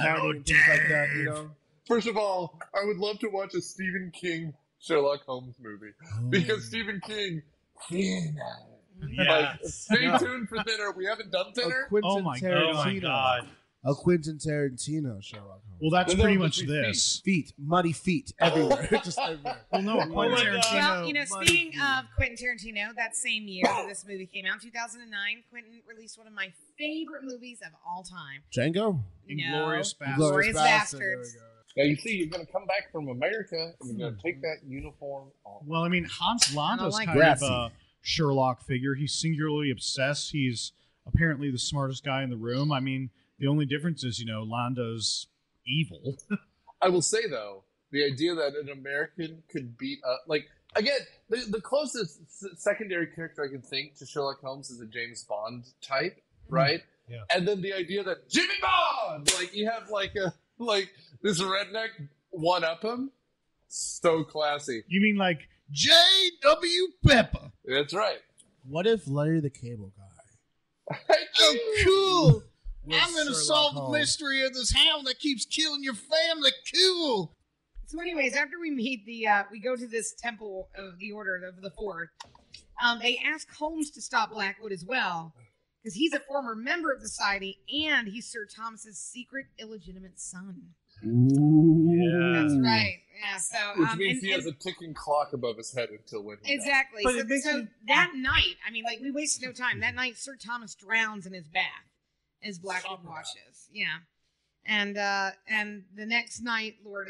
like that. You know. First of all, I would love to watch a Stephen King Sherlock Holmes movie because Stephen King. Like, stay tuned for dinner. We haven't done dinner. Quentin Tarantino. Oh my god. A Quentin Tarantino Sherlock Holmes. Well, that's Then pretty there would much be this. Feet, muddy feet everywhere, just everywhere. Well, no, Quentin my God. Tarantino. Well, you know, Money. speaking of Quentin Tarantino, that same year that this movie came out, 2009, Quentin released one of my favorite movies of all time. Django. Inglourious No. Basterds. Glorious Bastards. There we go. Now you see, you're going to come back from America and you're going to take that uniform off. Well, I mean, Hans Landa's like kind Grassy. of a Sherlock figure. He's singularly obsessed. He's apparently the smartest guy in the room. I mean, the only difference is, you know, Landa's evil. I will say though, the idea that an American could beat up, like again, the closest secondary character I can think to Sherlock Holmes is a James Bond type, right? Yeah. And then the idea that Jimmy Bond, like you have like this redneck one up him, so classy. You mean like J.W. Pepper? That's right. What if Larry the Cable Guy? Oh, cool! was I'm going to Sherlock solve Holmes? the mystery of this hound that keeps killing your family. Cool! So, anyways, after we meet we go to this temple of the Order of the Fourth. They ask Holmes to stop Blackwood as well, because he's a former member of the society and he's Sir Thomas's secret illegitimate son. Yeah. That's right. Yeah. So, Which means he has a ticking clock above his head until when he dies. exactly. But So, it makes so me- that night, I mean, like we wasted no time. That night, Sir Thomas drowns in his bath as Blackwood watches. Yeah. And the next night, Lord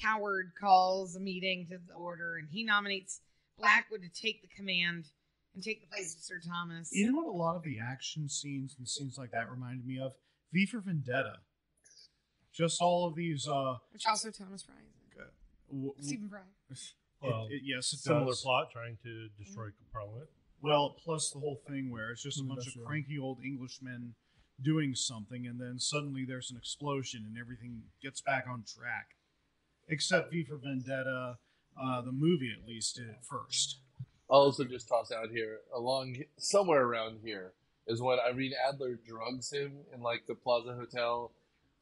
Coward calls a meeting to the Order, and he nominates Blackwood to take the command and take the place of Sir Thomas. You know what a lot of the action scenes and scenes like that reminded me of? V for Vendetta. Just all of these... Which also Thomas Fry. Stephen Fry. Well, yes, it similar does. plot trying to destroy Parliament. Well, plus the whole thing where it's just a bunch of Industrial. cranky old Englishmen doing something, and then suddenly there's an explosion and everything gets back on track. Except V for Vendetta, the movie at least did it first. I'll also just toss out here, somewhere around here, is when Irene Adler drugs him in like the Plaza Hotel,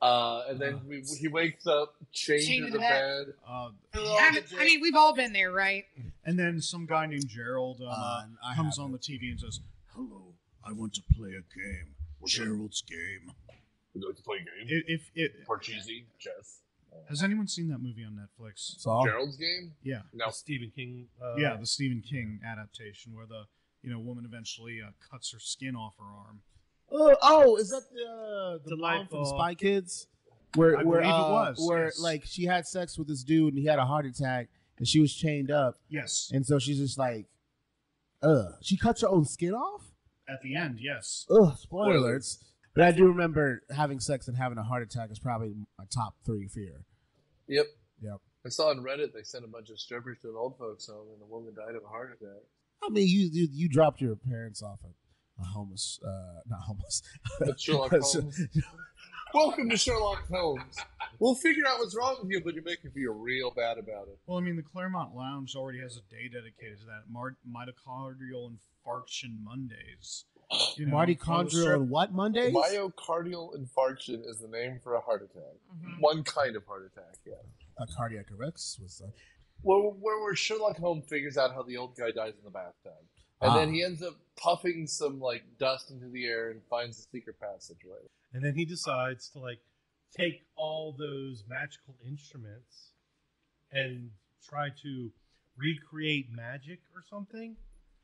and then he wakes up, chained Chained to to the the bed. I mean, we've all been there, right? And then some guy named Gerald I comes haven't. on the TV and says, "Hello, I want to play a game. Gerald's game." Would you like to play a game? If it Parcheesi, chess. has anyone seen that movie on Netflix? Saw. Gerald's game? Yeah, No. The Stephen King. yeah, the Stephen King adaptation where the woman eventually cuts her skin off her arm. Is that the mom from Spy Kids? I believe it was. Where yes. like she had sex with this dude and he had a heart attack and she was chained up. Yes. And so she's just like, she cuts her own skin off? At the end, yes. Spoiler alerts. But I do remember having sex and having a heart attack is probably my top 3 fear. Yep. Yep. I saw on Reddit they sent a bunch of strippers to an old folks home and the woman died of a heart attack. I mean, you dropped your parents off at a homeless, not homeless. But Sherlock Holmes. Welcome to Sherlock Holmes. We'll figure out what's wrong with you, but you're making me feel real bad about it. Well, I mean, the Claremont Lounge already has a day dedicated to that. Mitochondrial infarction Mondays. Mitochondrial and what Mondays? Myocardial infarction is the name for a heart attack. Mm-hmm. One kind of heart attack, yeah. A cardiac arrest was where Sherlock Holmes figures out how the old guy dies in the bathtub. And then he ends up puffing some like dust into the air and finds the secret passageway. And then he decides to like take all those magical instruments and try to recreate magic or something.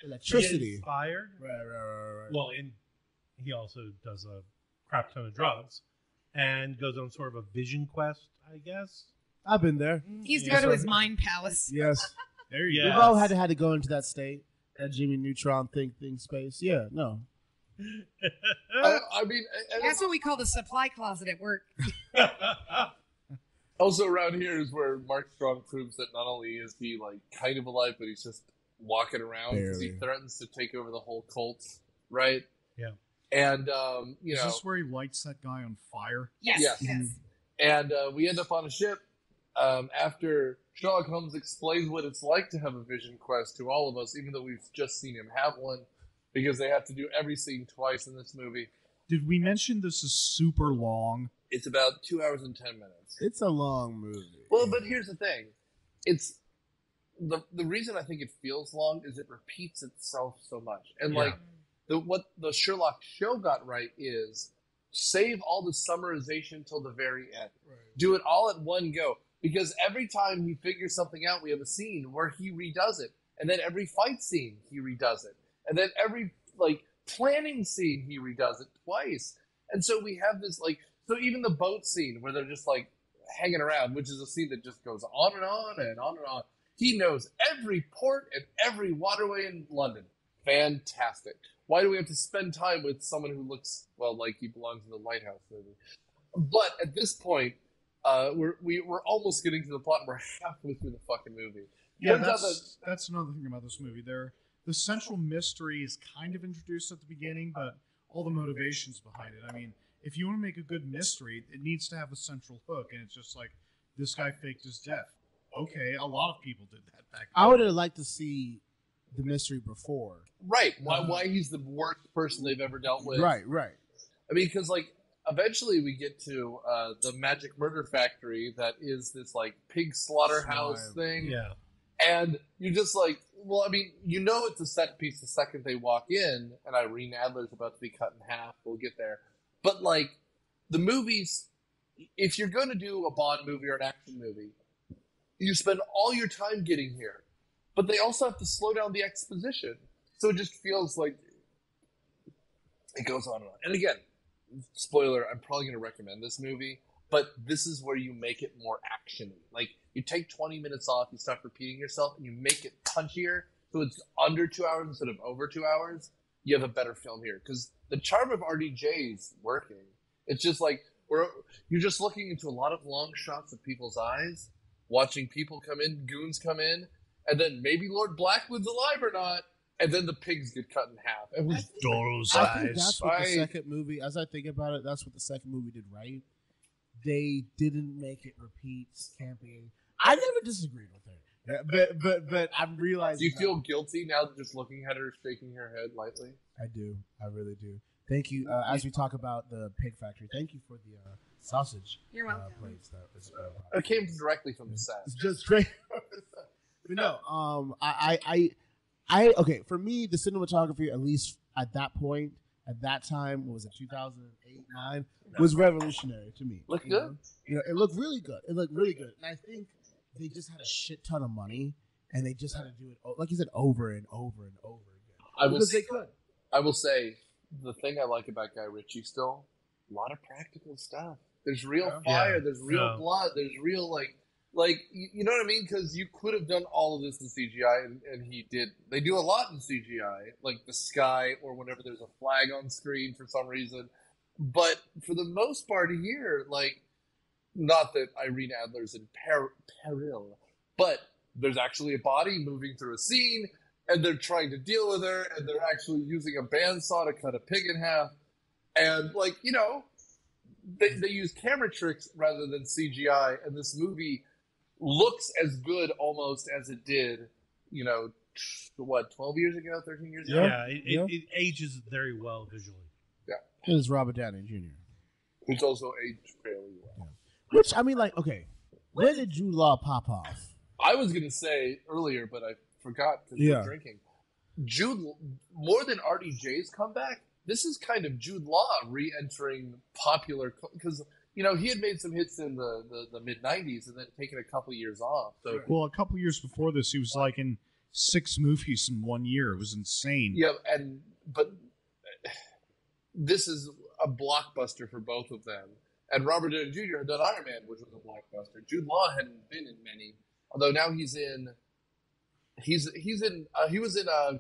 Electricity. Inspired. Right. Well, and he also does a crap ton of drugs and goes on sort of a vision quest, I guess. I've been there. He used to go to his mind palace. Yes. There you go. We've all had to go into that state, that Jimmy Neutron thing space. Yeah, no. I mean, that's what we call the supply closet at work. Also around here is where Mark Strong proves that not only is he like kind of alive, but he's just walking around because he threatens to take over the whole cult, right? Yeah. And is this where he lights that guy on fire? Yes. And we end up on a ship after Sherlock Holmes explains what it's like to have a vision quest to all of us, even though we've just seen him have one, because they have to do every scene twice in this movie. Did we mention this is super long? It's about 2 hours and 10 minutes. It's a long movie. Well, but here's the thing. It's the reason I think it feels long is it repeats itself so much. And like what the Sherlock show got right is save all the summarization till the very end. Right. Do it all at one go. Because every time he figures something out, we have a scene where he redoes it. And then every fight scene, he redoes it. And then every, like, planning scene, he redoes it twice. And so we have this, like, so even the boat scene where they're just, like, hanging around, which is a scene that just goes on and on and on and on. He knows every port and every waterway in London. Fantastic. Why do we have to spend time with someone who looks, well, like he belongs in the Lighthouse movie? But at this point, we're almost getting to the plot and we're halfway through the fucking movie. Yeah, that's another thing about this movie. The central mystery is kind of introduced at the beginning, but all the motivations behind it. I mean, if you want to make a good mystery, it needs to have a central hook, and it's just like, this guy faked his death. Okay, a lot of people did that back then. I would have liked to see the mystery before. Right. Why he's the worst person they've ever dealt with. Right. I mean, because, like, eventually we get to the magic murder factory that is this, like, pig slaughterhouse thing. Yeah. And you're just like, well, I mean, you know it's a set piece the second they walk in, and Irene Adler's about to be cut in half. We'll get there. But, like, the movies, if you're going to do a Bond movie or an action movie, you spend all your time getting here. But they also have to slow down the exposition. So it just feels like it goes on and on. And again, spoiler, I'm probably going to recommend this movie, but this is where you make it more action-y. Like, you take 20 minutes off, you stop repeating yourself, and you make it punchier, so it's under 2 hours instead of over 2 hours. You have a better film here. Because the charm of RDJ is working. It's just like, you're just looking into a lot of long shots of people's eyes, watching people come in, goons come in, and then maybe Lord Blackwood's alive or not, and then the pigs get cut in half. It was Doro's eyes. I think that's what the second movie, as I think about it, that's what the second movie did right. They didn't make it repeat camping. I never disagreed with her. But I'm realizing. Do you feel guilty now just looking at her, shaking her head lightly? I do. I really do. Thank you. As we talk about the pig factory, thank you for the sausage. You're welcome. Plates. That was, it came directly from the set. It's just straight. But no, okay, for me, the cinematography, at least at that point, at that time, what was it, 2008, 9, was revolutionary to me. Looked good? You know, it looked really good. And I think they just had a shit ton of money, and they just had to do it, like you said, over and over and over again. They could. I will say, the thing I like about Guy Ritchie still, a lot of practical stuff. There's real fire. There's real blood. There's real you know what I mean? Because you could have done all of this in CGI, and he did. They do a lot in CGI, like the sky or whenever there's a flag on screen for some reason. But for the most part here, like, not that Irene Adler's in peril, but there's actually a body moving through a scene, and they're trying to deal with her, and they're actually using a bandsaw to cut a pig in half. And, like, you know, they use camera tricks rather than CGI, and this movie looks as good almost as it did, you know, 12 years ago, 13 years ago? Yeah, it ages very well visually. Yeah. It is Robert Downey Jr. Who's also aged fairly well. Yeah. Which, I mean, like, okay, when did Jude Law pop off? I was going to say earlier, but I forgot because we were drinking. Jude, more than RDJ's comeback, this is kind of Jude Law re-entering popular, because, you know, he had made some hits in the mid-'90s and then taken a couple years off. So, well, a couple years before this, he was like in 6 movies in 1 year. It was insane. Yeah, but this is a blockbuster for both of them. And Robert Downey Jr. had done Iron Man, which was a blockbuster. Jude Law hadn't been in many, although now he was in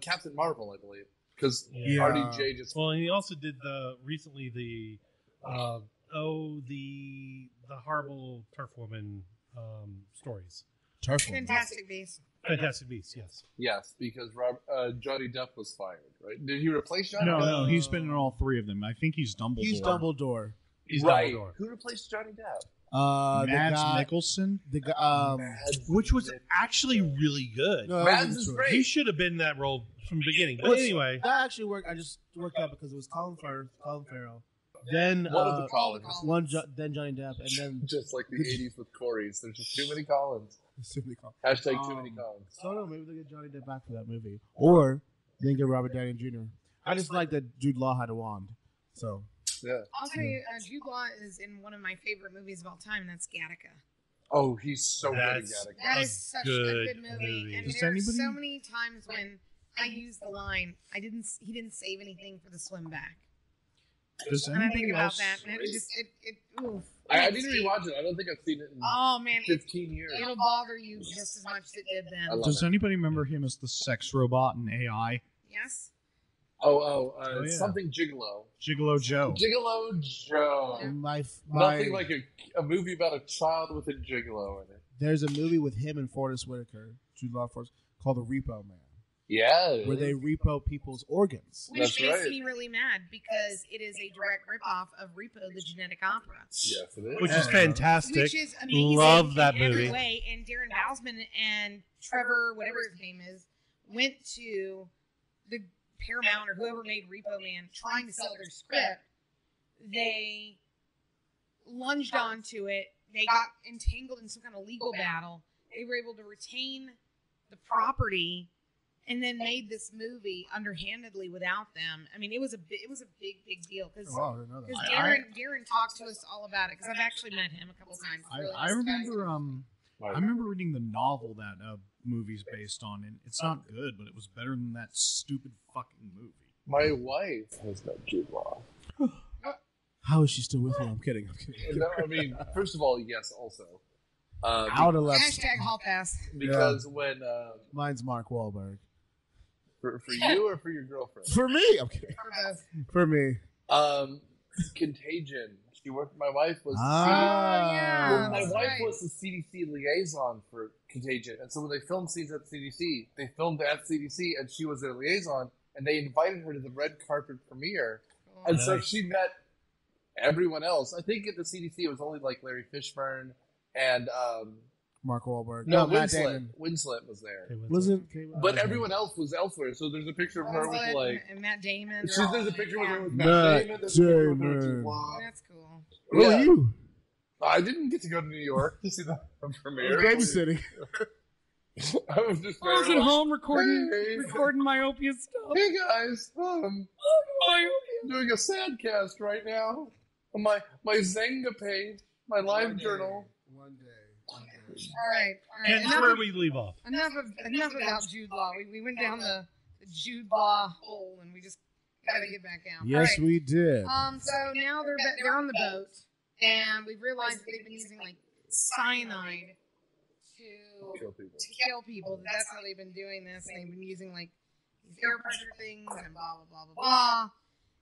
Captain Marvel, I believe, because RDJ just. Well, and he also did recently the horrible turf woman stories. Fantastic Beasts. Fantastic Beasts, yes. Yes, because Johnny Depp was fired, right? Did he replace Johnny No, Depp? no, he's been in all 3 of them. I think he's Dumbledore. He's Dumbledore. He's right. Dumbledore. Who replaced Johnny Depp? Mads Mikkelsen. The guy, Which was actually really good. no, Mads is great. He should have been in that role from the beginning. But Which- anyway, that actually worked. I just worked out because it was Colin Farrell. then One of the Collins. Then Johnny Depp, and then Just like the 80s with Corey's. There's just too many Collins. simply Colin. Hashtag too many Collins. So no, maybe they'll get Johnny Depp back for that movie, or they get Robert Downey Jr. I just like that Jude Law had a wand. So Yeah. I'll tell you, Jude Law is in one of my favorite movies of all time, and that's Gattaca. Oh, he's so good at That's- Gattaca. That A is such a good good movie. movie. And Does there are anybody- so many times when I use the line, he didn't save anything for the swim back. Does And I think anybody about else? that, and oof. I need to rewatch it. I don't think I've seen it in Oh man, 15 years. it'll bother you just as much as it did I then. love Does it. anybody remember him as the sex robot in AI? Yes. yeah. Something Gigolo. Gigolo Joe. Gigolo Joe. Yeah. Nothing like a movie about a child with a gigolo in it. there's a movie with him and Forrest Whitaker, Jude Law Forrest, called The Repo Man, Yeah. where they repo people's organs. Which That's makes right. me really mad because it is a direct ripoff of Repo, the Genetic Opera. Yes, it is. which is fantastic. Which is amazing Love that in every movie. way. And Darren Bousman and Trevor, whatever his name is, went to the Paramount or whoever made Repo Man trying to sell their script. They lunged onto it. They got entangled in some kind of legal battle. They were able to retain the property and then made this movie underhandedly without them. I mean, it was a big deal because Oh, I didn't know that. Darren talked to us all about it because I've actually met him a couple times. Really I nice remember guy. I remember reading the novel that movie's based on, and it's not good, but it was better than that stupid fucking movie. My wife has met Jude Law. How is she still with me? I'm kidding. No, I mean, first of all, yes, also. I would have left. Hashtag Hall Pass. Because when Mine's Mark Wahlberg. for you or for your girlfriend? For me, I'm kidding. For both. For me. Contagion. She worked. My wife was. yeah. My that's wife right. was the CDC liaison for Contagion, and so when they filmed scenes at CDC, they filmed at CDC, and she was their liaison, and they invited her to the red carpet premiere, and so Nice. she met everyone else. I think at the CDC it was only like Larry Fishburne and Mark Wahlberg. no, Matt Winslet. Damon. Winslet was there, Wasn't. but everyone else was elsewhere. So there's a picture of her with Winslet like. and Matt Damon. There's a picture with her with Matt Matt Damon. There's a picture with her with Damon. Jude Law. That's cool. Where Yeah. are you? I didn't get to go to New York to see the premiere. Babysitting. I was just I was very at like, home recording Hey. Myopia stuff. Hey guys, I'm doing a sad cast right now on my Zanga page, my live journal. One day. All right. And that's where we leave off. Enough about Jude Law. We went down the Jude Law hole and we just Gotta get back down. Yes, we did. So now they're on the boat, and we've realized that they've been using like cyanide to kill people. That's how they've been doing this. And they've been using like these air pressure things and blah blah blah blah blah.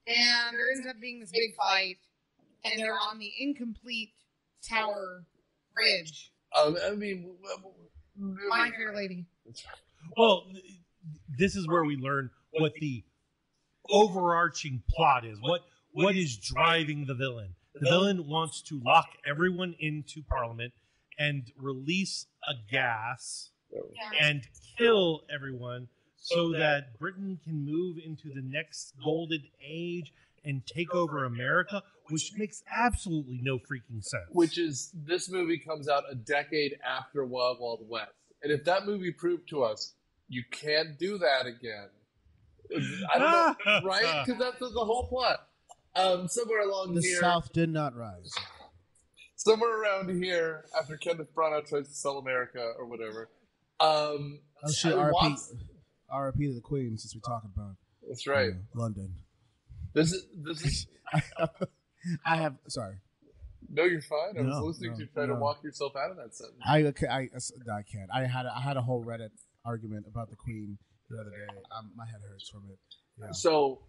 And there ends up being this big fight, and they're on the incomplete tower bridge. I mean, My Fair Lady. Well, this is where we learn what the overarching plot is. What is driving the villain? The villain wants to lock everyone into Parliament and release a gas and kill everyone so that Britain can move into the next golden age and take over America, which makes absolutely no freaking sense. Which is, this movie comes out a decade after Wild Wild West. And if that movie proved to us, you can't do that again. I don't know, right? Because that's the whole plot. Somewhere along The here... South did not rise. Somewhere around here, after Kenneth Branagh tries to sell America or whatever... RIP to the Queen, since we're talking about... That's right. London. This is... I have... Sorry. No, you're fine. I was listening to you try to walk yourself out of that sentence. I can't. I had a whole Reddit argument about the Queen the other day. My head hurts from it. Yeah. So,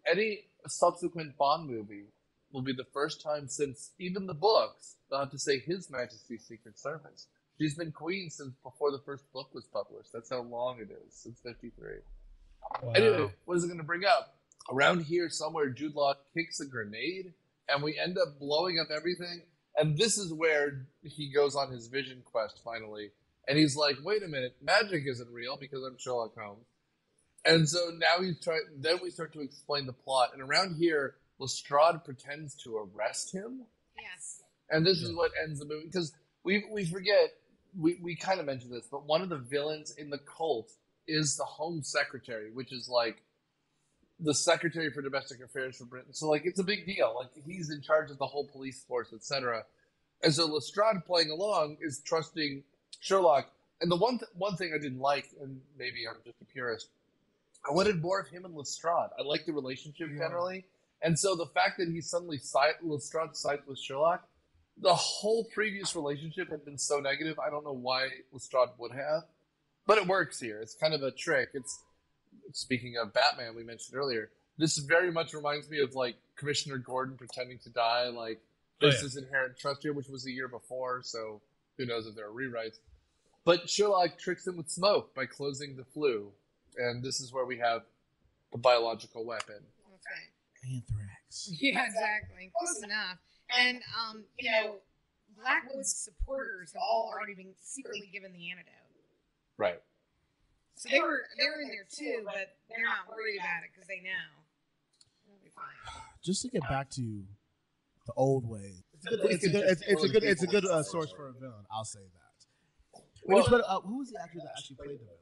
any subsequent Bond movie will be the first time since even the books they'll have to say His Majesty's Secret Service. She's been Queen since before the first book was published. That's how long it is, since 1953. Wow. Anyway, what is it going to bring up? Around here somewhere, Jude Law kicks a grenade, and we end up blowing up everything. And this is where he goes on his vision quest, finally. And he's like, wait a minute, magic isn't real because I'm Sherlock Holmes. And so now then we start to explain the plot. And around here, Lestrade pretends to arrest him. Yes. And this is what ends the movie. Because we forget, we kind of mentioned this, but one of the villains in the cult is the Home Secretary, which is like the Secretary for Domestic Affairs for Britain. So, like, it's a big deal. Like, he's in charge of the whole police force, etc. And so Lestrade playing along is trusting Sherlock. And the one thing I didn't like, and maybe I'm just a purist, I wanted more of him and Lestrade. I like the relationship generally. And so the fact that he suddenly Lestrade sides with Sherlock, the whole previous relationship had been so negative, I don't know why Lestrade would have. But it works here. It's kind of a trick. Speaking of Batman we mentioned earlier, this very much reminds me of, like, Commissioner Gordon pretending to die. Like, this is Inherent Trust here, which was the year before, so who knows if there are rewrites. But Sherlock tricks him with smoke by closing the flue. And this is where we have the biological weapon. That's right. Anthrax. Yeah, exactly. Close enough. And, Blackwood's supporters have all already been secretly given the antidote. Right. So they were in there too, but they're not worried about it because they know. It'll be fine. Just to get back to the old way, it's a good source for a villain. I'll say that. Well, who was the actor that actually played the villain?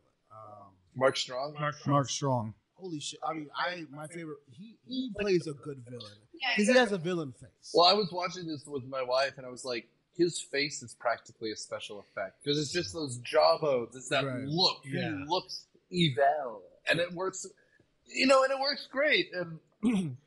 Mark Strong. Mark Strong. Holy shit! I mean, my favorite. He plays a good villain because he has a villain face. Well, I was watching this with my wife, and I was like, his face is practically a special effect because it's just those jawbones. It's that look. Yeah. He looks evil, and it works. And it works great. And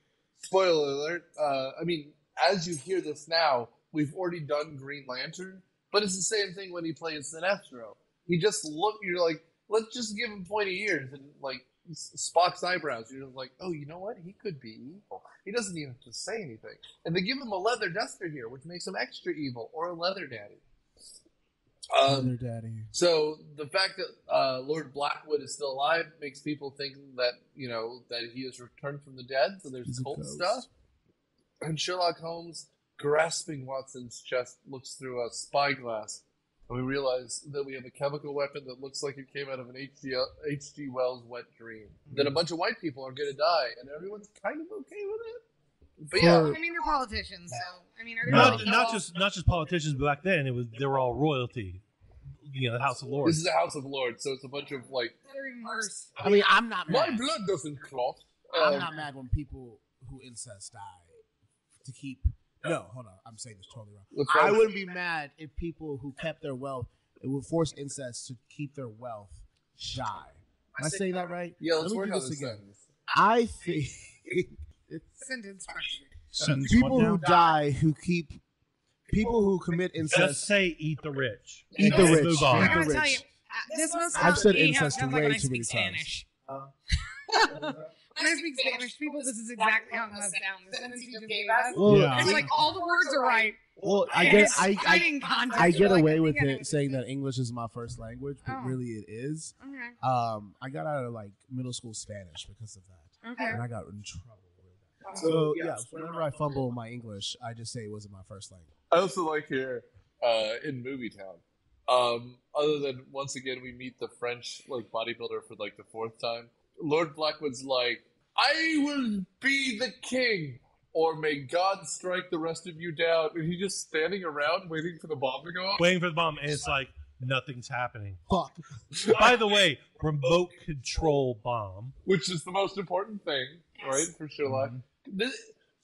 spoiler alert. I mean, as you hear this now, we've already done Green Lantern, but it's the same thing when he plays Sinestro. He just you're like, let's just give him pointy ears and, like, Spock's eyebrows. You're like, oh, you know what? He could be evil. He doesn't even have to say anything. And they give him a leather duster here, which makes him extra evil, or a leather daddy. Leather daddy. So the fact that Lord Blackwood is still alive makes people think that, that he has returned from the dead. So there's cult stuff. And Sherlock Holmes, grasping Watson's chest, looks through a spyglass. And we realize that we have a chemical weapon that looks like it came out of an H.G. Wells' wet dream. Then a bunch of white people are going to die, and everyone's kind of okay with it. But yeah, I mean, they're politicians, so I mean, not just politicians. But back then, they were all royalty. The House of Lords. This is the House of Lords, so it's a bunch of, like. They're even worse. I mean, I'm not mad. My blood doesn't clot. I'm not mad when people who incest die to keep. No, hold on. I'm saying this totally wrong. I wouldn't be mad if people who kept their wealth, it would force incest to keep their wealth die. Am I saying that right? Yeah, let's work on this again. I think Sentence structure. people who die people who commit incest. Just say eat the rich. Eat the rich. Move on. I'm Eat gonna the tell you, rich. this must I've said be incest sounds way like when I too many speak times. Spanish. When I speak Spanish, people, this is exactly how it must sound. The sentence you just gave us. Well, Yeah. It's like all the words are right. Well, I and get it's right in context. I get You're like, away I with think I know it what saying you're that English is my first language, but Oh. really it is. saying. I got out of like middle school Spanish because of that, Okay. and I got in trouble with that. So yeah, whenever I fumble my English, I just say it wasn't my first language. I also like here in Movie Town. Other than once again we meet the French like bodybuilder for like the 4th time. Lord Blackwood's like, I will be the king, or may God strike the rest of you down. And he's just standing around waiting for the bomb to go off. Waiting for the bomb, and it's like nothing's happening. Fuck. By the way, remote control bomb. Which is the most important thing, right, for Sherlock. Mm-hmm.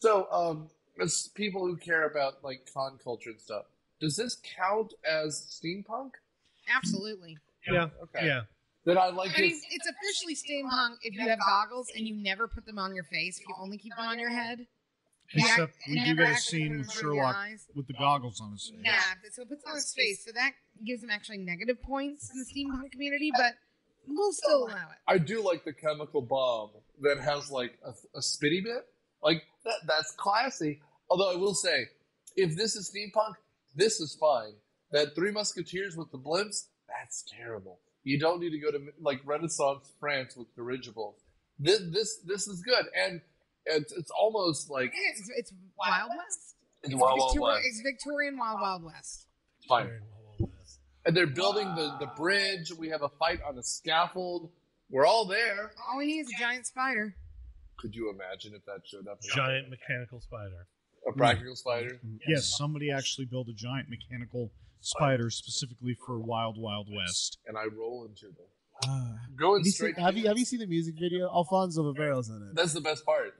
So, as people who care about like con culture and stuff, does this count as steampunk? Absolutely. Yeah. Okay. Yeah. Then I like I mean, this. it's officially steampunk if you have goggles and you never put them on your face. If you only keep them on your head. Except You we do never get a actually scene put with them over your Sherlock eyes. with the goggles on his face. Yeah, so it puts them on his face. So that gives him actually negative points in the steampunk community, but we'll still allow it. I do like the chemical bomb that has like a spitty bit. Like that's classy. Although I will say, if this is steampunk, this is fine. That Three Musketeers with the blimps, that's terrible. You don't need to go to like Renaissance France with dirigibles. This is good, and it's almost like It's Wild West. it's Wild Wild Victoria- West. It's Victorian Wild West. Fine. And they're building the bridge. We have a fight on a scaffold. We're all there. All we need is a giant spider. Could you imagine if that showed up? Giant mechanical spider. A practical spider. Yes, somebody actually built a giant mechanical spider specifically for Wild Wild West. And I roll into them. Going straight. Have you seen the music video? Alfonso Ribero's in it. That's the best part.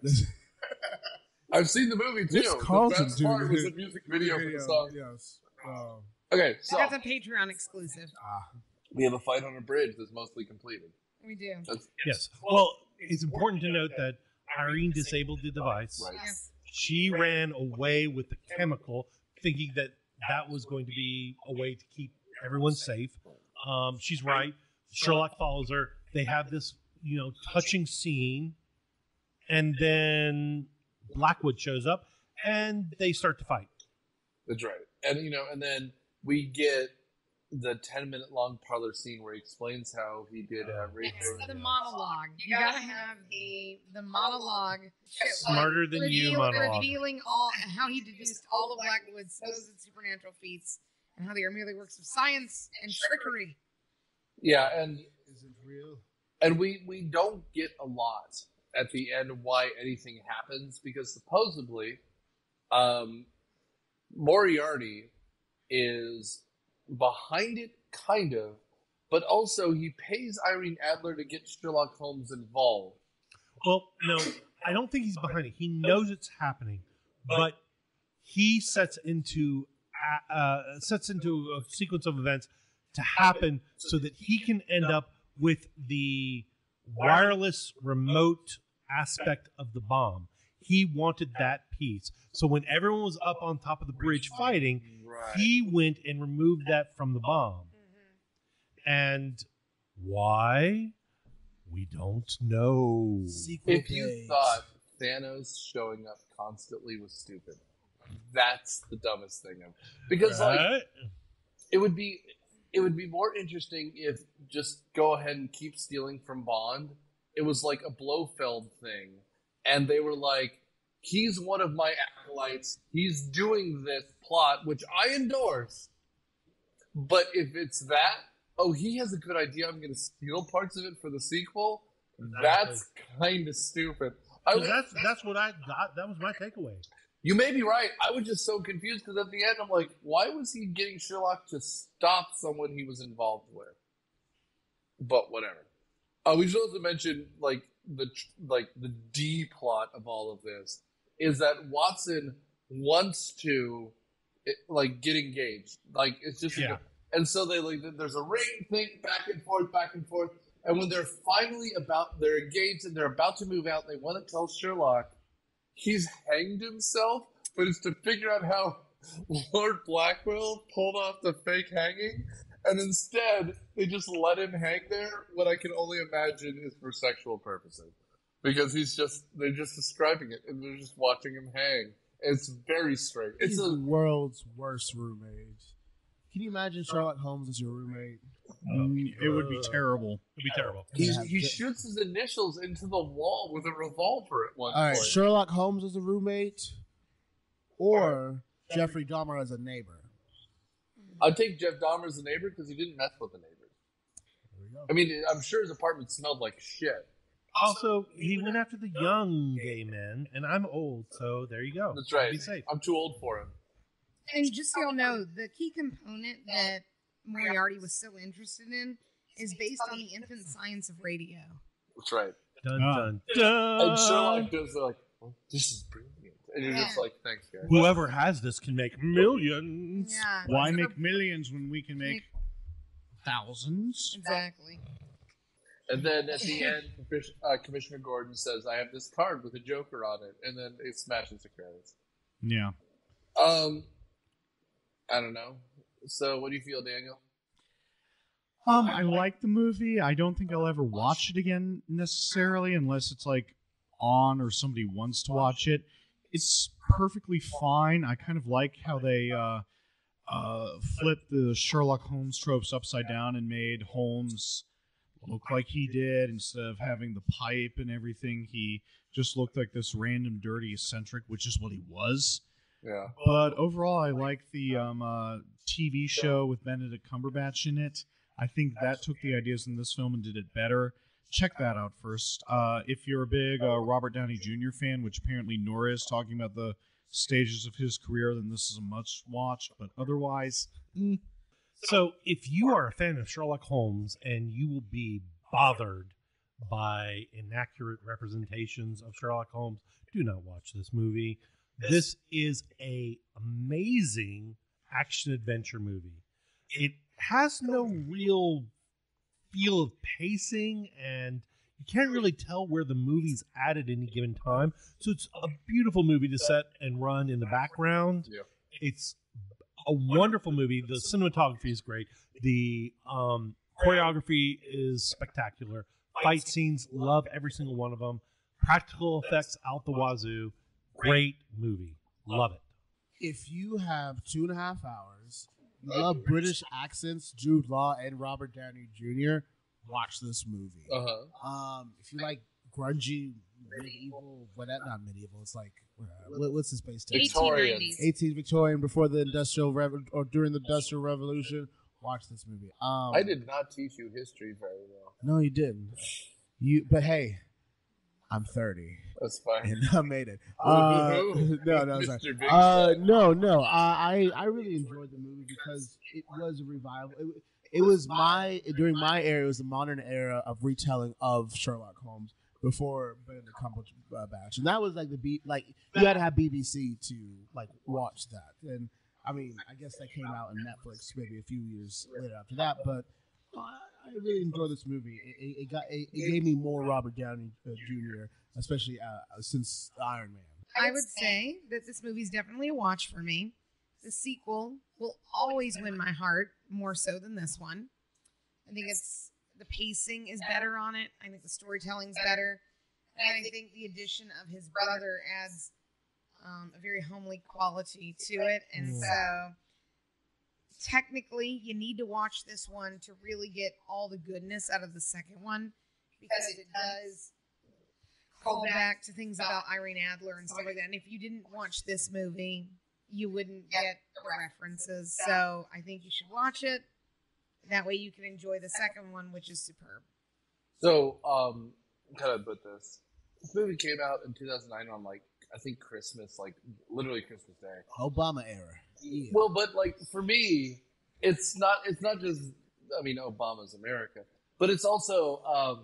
I've seen the movie too. This Carlton the best part dude. was the music video for the song. Yes. Okay, so That's a Patreon exclusive. we have a fight on a bridge that's mostly completed. We do. That's Yes. Well, it's important to note that Irene disabled the device. right. Yes. She ran away with the chemical, thinking that that was going to be a way to keep everyone safe. She's right. Sherlock follows her. They have this, touching scene, and then Blackwood shows up, and they start to fight. That's right. And and then we get the 10-minute long parlor scene where he explains how he did Rachel. It's the monologue. You gotta have the monologue. Smarter than you monologue. Revealing how he deduced all of Blackwood's supposed supernatural feats and how they are merely works of science and trickery. Yeah, and Is it real? And we don't get a lot at the end why anything happens, because supposedly Moriarty is behind it, kind of, but also he pays Irene Adler to get Sherlock Holmes involved. Well, no, I don't think he's behind it. He knows it's happening, but he sets into a sequence of events to happen so that he can end up with the wireless remote aspect of the bomb. He wanted that piece. So when everyone was up on top of the bridge fighting, he went and removed that from the bomb. And why? We don't know. If you thought Thanos showing up constantly was stupid, that's the dumbest thing ever. Because it would be more interesting if just go ahead and keep stealing from Bond. It was like a Blofeld thing, and they were like, he's one of my acolytes. He's doing this plot, which I endorse. But if it's that, he has a good idea, I'm going to steal parts of it for the sequel. That's kind of stupid. That's what I got. That was my takeaway. You may be right. I was just so confused because at the end, I'm like, why was he getting Sherlock to stop someone he was involved with? But whatever. We should also mention the D plot of all of this is that Watson wants to get engaged. It's just and so they there's a ring thing back and forth, And when they're they're engaged and they're about to move out, they want to tell Sherlock he's hanged himself, but it's to figure out how Lord Blackwell pulled off the fake hanging. And instead, they just let him hang there, what I can only imagine is for sexual purposes. Because they're just describing it, and they're just watching him hang. It's very strange. He's the world's worst roommate. Can you imagine Sherlock Holmes as your roommate? It would be terrible. It'd be terrible. He shoots his initials into the wall with a revolver at one point. All right, Sherlock Holmes as a roommate, or Jeffrey Dahmer as a neighbor. I'd take Jeff Dahmer as a neighbor because he didn't mess with the neighbors. There we go. I mean, I'm sure his apartment smelled like shit. Also, he went after the young gay men, and I'm old, so there you go. That's right. Be safe. I'm too old for him. And just so y'all know, the key component that Moriarty was so interested in is based on the infant science of radio. That's right. Dun, dun, dun. And Sherlock goes like, oh, this is brilliant. And you're just like, thanks, guys. Whoever has this can make millions. Yeah. Why make millions when we can make thousands? Exactly. And then at the end, Commissioner Gordon says, I have this card with a Joker on it. And then it smashes the credits. Yeah. I don't know. So what do you feel, Daniel? I like the movie. I don't think I'll ever watch it again necessarily unless it's like on or somebody wants to watch it. It's perfectly fine. I kind of like how they flipped the Sherlock Holmes tropes upside down and made Holmes look like he did. Instead of having the pipe and everything, he just looked like this random dirty eccentric, which is what he was. Yeah. But overall, I like the TV show with Benedict Cumberbatch in it. I think that took the ideas in this film and did it better. Check that out first. If you're a big Robert Downey Jr. fan, which apparently Nora is talking about the stages of his career, then this is a must-watch. But otherwise, So if you are a fan of Sherlock Holmes and you will be bothered by inaccurate representations of Sherlock Holmes, do not watch this movie. This is a amazing action-adventure movie. It has no real feel of pacing, and you can't really tell where the movie's at any given time. So it's a beautiful movie to set and run in the background. Yeah. It's a wonderful movie. The cinematography is great. The choreography is spectacular. Fight scenes, love every single one of them. Practical effects out the wazoo. Great movie. Love it. If you have 2.5 hours, you love British accents, Jude Law and Robert Downey Jr., watch this movie. If you like grungy, medieval, not medieval, it's like, what's this based on? 1890s. 18th Victorian, before the or during the Industrial Revolution, watch this movie. I did not teach you history very well. No, you didn't. But hey, I'm 30. That's fine. And I made it. No, Sorry. Big Shot. No. I really enjoyed the movie because it was a revival. It was during my era. It was the modern era of retelling of Sherlock Holmes before Benedict Cumberbatch, and that was like you had to have BBC to watch that. And I mean, I guess that came out on Netflix maybe a few years later after that, but. I really enjoyed this movie. It gave me more Robert Downey Jr., especially since Iron Man. I would say that this movie's definitely a watch for me. The sequel will always win my heart more so than this one. I think the pacing is better on it. I think the storytelling's better. And I think the addition of his brother adds a very homely quality to it. And so technically, you need to watch this one to really get all the goodness out of the second one, because it does call back to things about Irene Adler and stuff like that. And if you didn't watch this movie, you wouldn't get the references. So I think you should watch it. That way you can enjoy the second one, which is superb. So, kind of put this. This movie came out in 2009 on I think Christmas, literally Christmas Day. Obama era. Yeah. Well, but for me, it's not just, Obama's America, but it's also,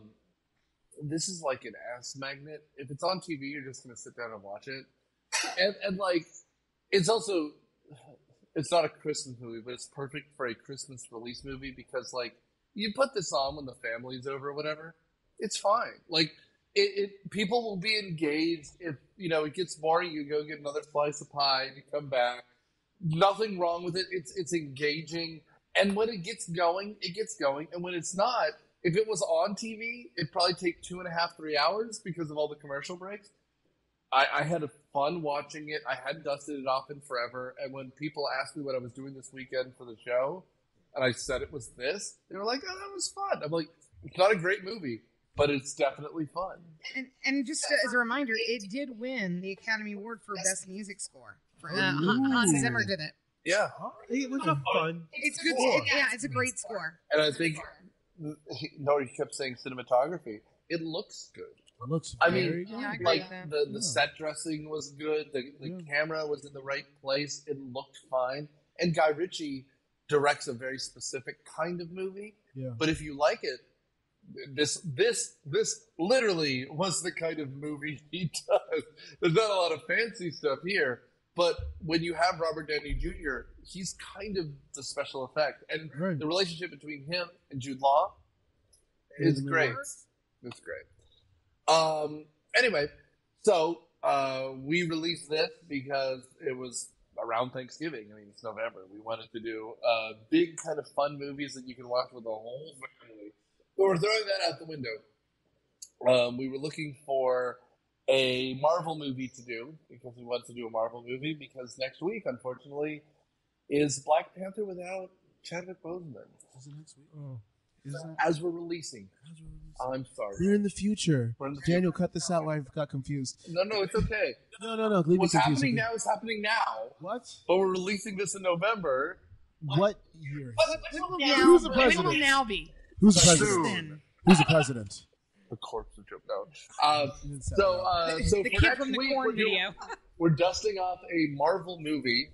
this is like an ass magnet. If it's on TV, you're just going to sit down and watch it. And it's also, it's not a Christmas movie, but it's perfect for a Christmas release movie because you put this on when the family's over or whatever, it's fine. Like, people will be engaged. If, it gets boring, you go get another slice of pie and you come back. Nothing wrong with it. It's engaging. And when it gets going, it gets going. And when it's not, if it was on TV, it'd probably take 2.5, 3 hours because of all the commercial breaks. I had fun watching it. I hadn't dusted it off in forever. And when people asked me what I was doing this weekend for the show, and I said it was this, they were like, oh, that was fun. I'm like, it's not a great movie, but it's definitely fun. And just as a reminder, it did win the Academy Award for Best Music Score. Hans Zimmer did it. Yeah. It was a fun. It's good. It's a great score. And I think, he kept saying cinematography. It looks good. It looks very good. Yeah, I agree with that. The set dressing was good. The camera was in the right place. It looked fine. And Guy Ritchie directs a very specific kind of movie. Yeah. But if you like it, this literally was the kind of movie he does. There's not a lot of fancy stuff here, but when you have Robert Downey Jr., he's kind of the special effect, and the relationship between him and Jude Law is great. It's great. Anyway, so we released this because it was around Thanksgiving. I mean, it's November. We wanted to do big kind of fun movies that you can watch with the whole family. But we're throwing that out the window. We were looking for a Marvel movie to do because we wanted to do a Marvel movie because next week, unfortunately, is Black Panther without Chadwick Boseman. Is it next week? Oh. As we're releasing. I'm sorry. We're in the future. Daniel, cut this out while I got confused. No, it's okay. No. What's happening now is happening now. What? But we're releasing this in November. What year? Who's the president? When will now be? Who's the president? Who's the president? The corpse of Joe. No. So the for kid next from the week, corn video. We're dusting off a Marvel movie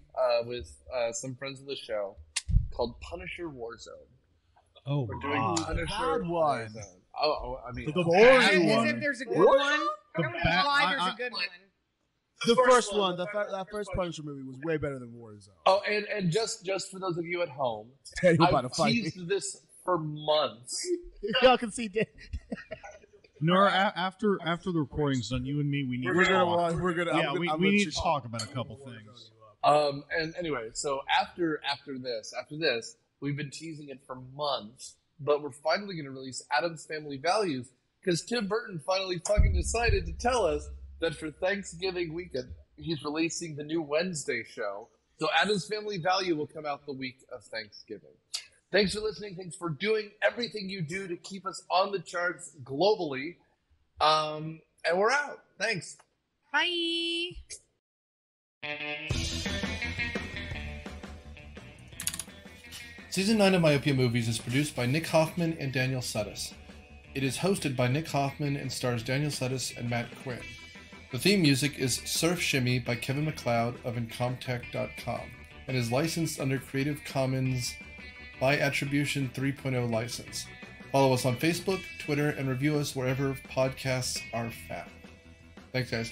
with some friends of the show called Punisher Warzone. Oh, we're doing Punisher one. I mean, the boring one. If there's a good one, I don't know there's a good one. The first one, that first Punisher movie was way better than Warzone. Oh, and just for those of you at home, I've teased this for months. Y'all can see Dan. Nora, after the recording's done, you and me, we need to talk. We need to talk about a couple things. And anyway, so after this, we've been teasing it for months, but we're finally going to release Addams Family Values because Tim Burton finally fucking decided to tell us that for Thanksgiving weekend, he's releasing the new Wednesday show. So Addams Family Value will come out the week of Thanksgiving. Thanks for listening. Thanks for doing everything you do to keep us on the charts globally. And we're out. Thanks. Bye. Season 9 of Myopia Movies is produced by Nick Hoffman and Daniel Sudis. It is hosted by Nick Hoffman and stars Daniel Sudis and Matt Quinn. The theme music is Surf Shimmy by Kevin MacLeod of Incomtech.com and is licensed under Creative Commons by Attribution 3.0 license. Follow us on Facebook, Twitter, and review us wherever podcasts are found. Thanks, guys.